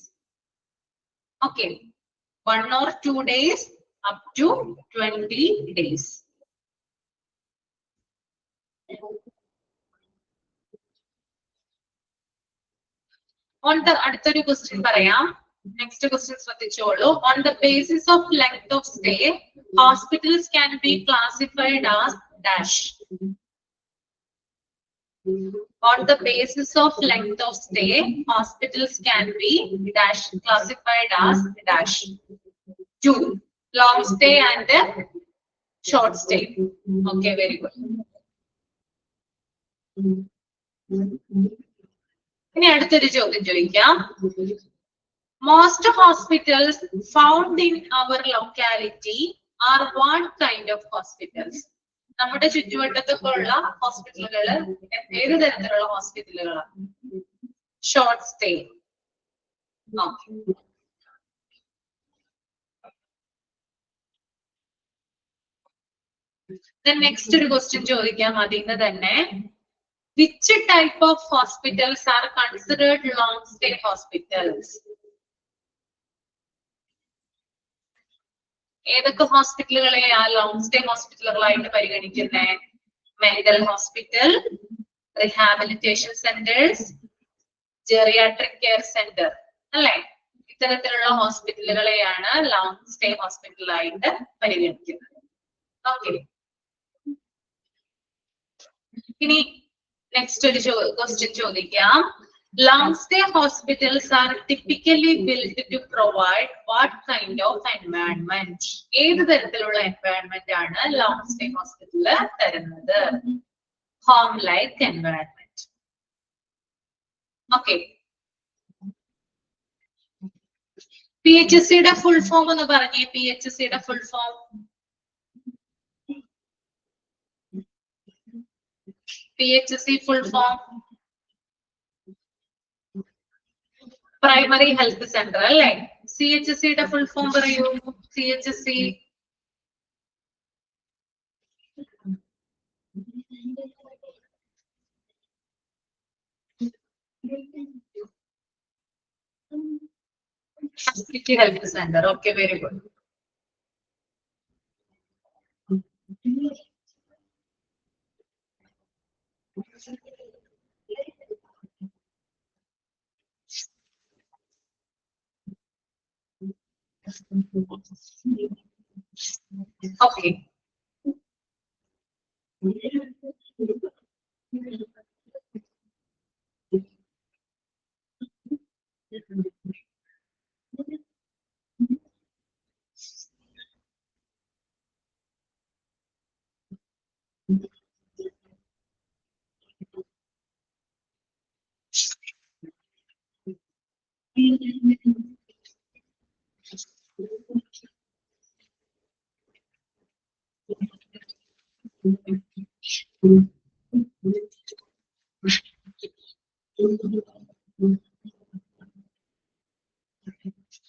Okay, 1 or 2 days up to 20 days. On the അടുത്തൊരു ക്വസ്റ്റ്യൻ പറയാം. Next question ശ്രദ്ധിച്ചോളൂ. On the basis of length of stay, hospitals can be classified as dash. On the basis of length of stay, hospitals can be dash classified as dash. 2. Long stay and short stay. Okay, very good. ഇനി അടുത്തൊരു ചോദ്യം ചോദിക്കാം. Most hospitals found in our locality are what kind of hospitals? നമ്മുടെ ചുറ്റുവട്ടത്തൊക്കെ ഉള്ള ഹോസ്പിറ്റലുകൾ ഏത് തരത്തിലുള്ള ഹോസ്പിറ്റലുകളാണ്? Short stay. നെക്സ്റ്റ് ഒരു ക്വസ്റ്റ്യൻ ചോദിക്കാം അതിന്ന് തന്നെ. Which type of hospitals are considered long stay hospitals? ഏതൊക്കെ ഹോസ്പിറ്റലുകളെ ആ ലോങ് സ്റ്റേ ഹോസ്പിറ്റലുകളായിട്ട് പരിഗണിക്കുന്നത്? Mental hospital, rehabilitation centres, geriatric care centre അല്ലെ. ഇത്തരത്തിലുള്ള ഹോസ്പിറ്റലുകളെയാണ് ലോങ് സ്റ്റേ ഹോസ്പിറ്റലായിട്ട് പരിഗണിക്കുന്നത്. ഓക്കെ, ഇനി നെക്സ്റ്റ് ഒരു ക്വസ്റ്റ്യൻ ചോദിക്കാം. Long stay hospitals are typically built to provide what kind of environment? ഏത് തരത്തിലുള്ള എൻവയൺമെന്റ് ആണ് ലോങ് സ്റ്റേ ഹോസ്പിറ്റൽ തരുന്നത്? Home like environment. ഓക്കെ, PHSCയുടെ ഫുൾ ഫോം എന്ന് പറഞ്ഞേ. PHSCയുടെ full form PHSC full form primary health centre അല്ലെ. CHSCയുടെ ഫുൾ ഫോം പറയൂ. CHSC health centre. Okay, very good. Okay.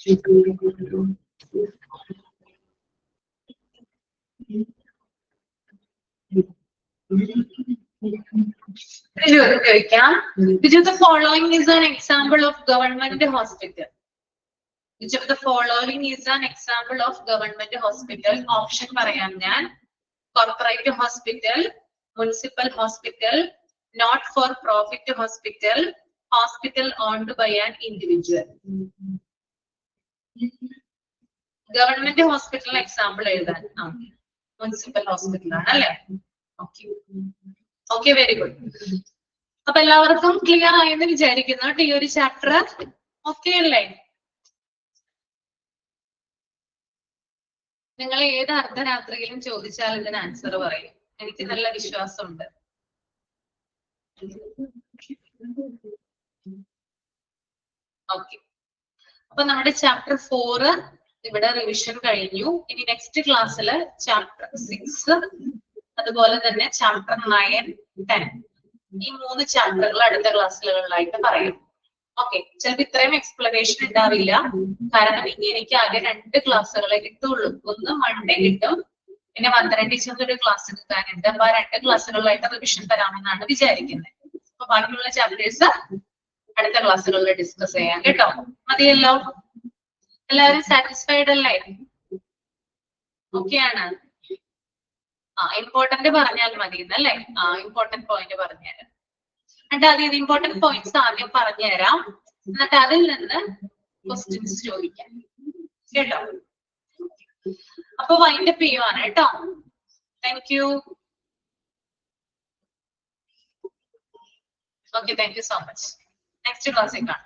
Which of the following is an example of government hospital? Which of the following is an example of government hospital? Option പറയാം ഞാൻ. Corporate hospital, municipal hospital, not for profit hospital, hospital owned by an individual. Government hospital example എഴുതാൻ. Municipal hospital ആണ് അല്ലേ? Okay. Okay, very good. അപ്പൊ എല്ലാവർക്കും clear ആയെന്ന് വിചാരിക്കുന്നു ഈ ഒരു ചാപ്റ്റർ. ഓക്കെ അല്ലേ? നിങ്ങൾ ഏത് അർദ്ധരാത്രിയിലും ചോദിച്ചാൽ ഇതിന് ആൻസർ പറയും. എനിക്ക് നല്ല വിശ്വാസമുണ്ട്. ഓക്കെ, അപ്പൊ നമ്മുടെ ചാപ്റ്റർ 4 ഇവിടെ റിവിഷൻ കഴിഞ്ഞു. ഇനി നെക്സ്റ്റ് ക്ലാസ്സിൽ ചാപ്റ്റർ 6 അതുപോലെ തന്നെ ചാപ്റ്റർ 9, 10 ഈ 3 ചാപ്റ്ററുകൾ അടുത്ത ക്ലാസ്സുകളിലായിട്ട് പറയും. ഓക്കെ, ചിലപ്പോൾ ഇത്രയും എക്സ്പ്ലനേഷൻ ഉണ്ടാവില്ല, കാരണം ഇനി എനിക്ക് ആകെ 2 ക്ലാസ്സുകളെ കിട്ടുള്ളൂ. ഒന്ന് മൺഡേ കിട്ടും, പിന്നെ 12 ടീച്ചറിന്റെ ഒരു ക്ലാസ് കിട്ടാനുണ്ട്. അപ്പൊ ആ 2 ക്ലാസ്സുകളിലായിട്ട് റിവിഷൻ തരാമെന്നാണ് വിചാരിക്കുന്നത്. അപ്പൊ ബാക്കിയുള്ള ചാപ്റ്റേഴ്സ് അടുത്ത ക്ലാസ്സുകളിൽ ഡിസ്കസ് ചെയ്യാം കേട്ടോ. മതിയല്ലോ? എല്ലാവരും സാറ്റിസ്ഫൈഡ് അല്ലേ? ഓക്കെ ആണ്? ഇമ്പോർട്ടന്റ് പറഞ്ഞാൽ മതി എന്നല്ലേ? ഇമ്പോർട്ടന്റ് പോയിന്റ് പറഞ്ഞുതരാം. എന്നിട്ട് ആദ്യം ഇമ്പോർട്ടന്റ് പോയിന്റ്സ് ആദ്യം പറഞ്ഞുതരാം, എന്നിട്ട് അതിൽ നിന്ന് ക്വസ്റ്റ്യൻസ് ചോദിക്കാം കേട്ടോ. അപ്പൊ വൈൻഡപ്പ് ചെയ്യുവാണ് കേട്ടോ. Thank you. Okay, thank you so much. Next ക്ലാസ്സിൽ കാണാം.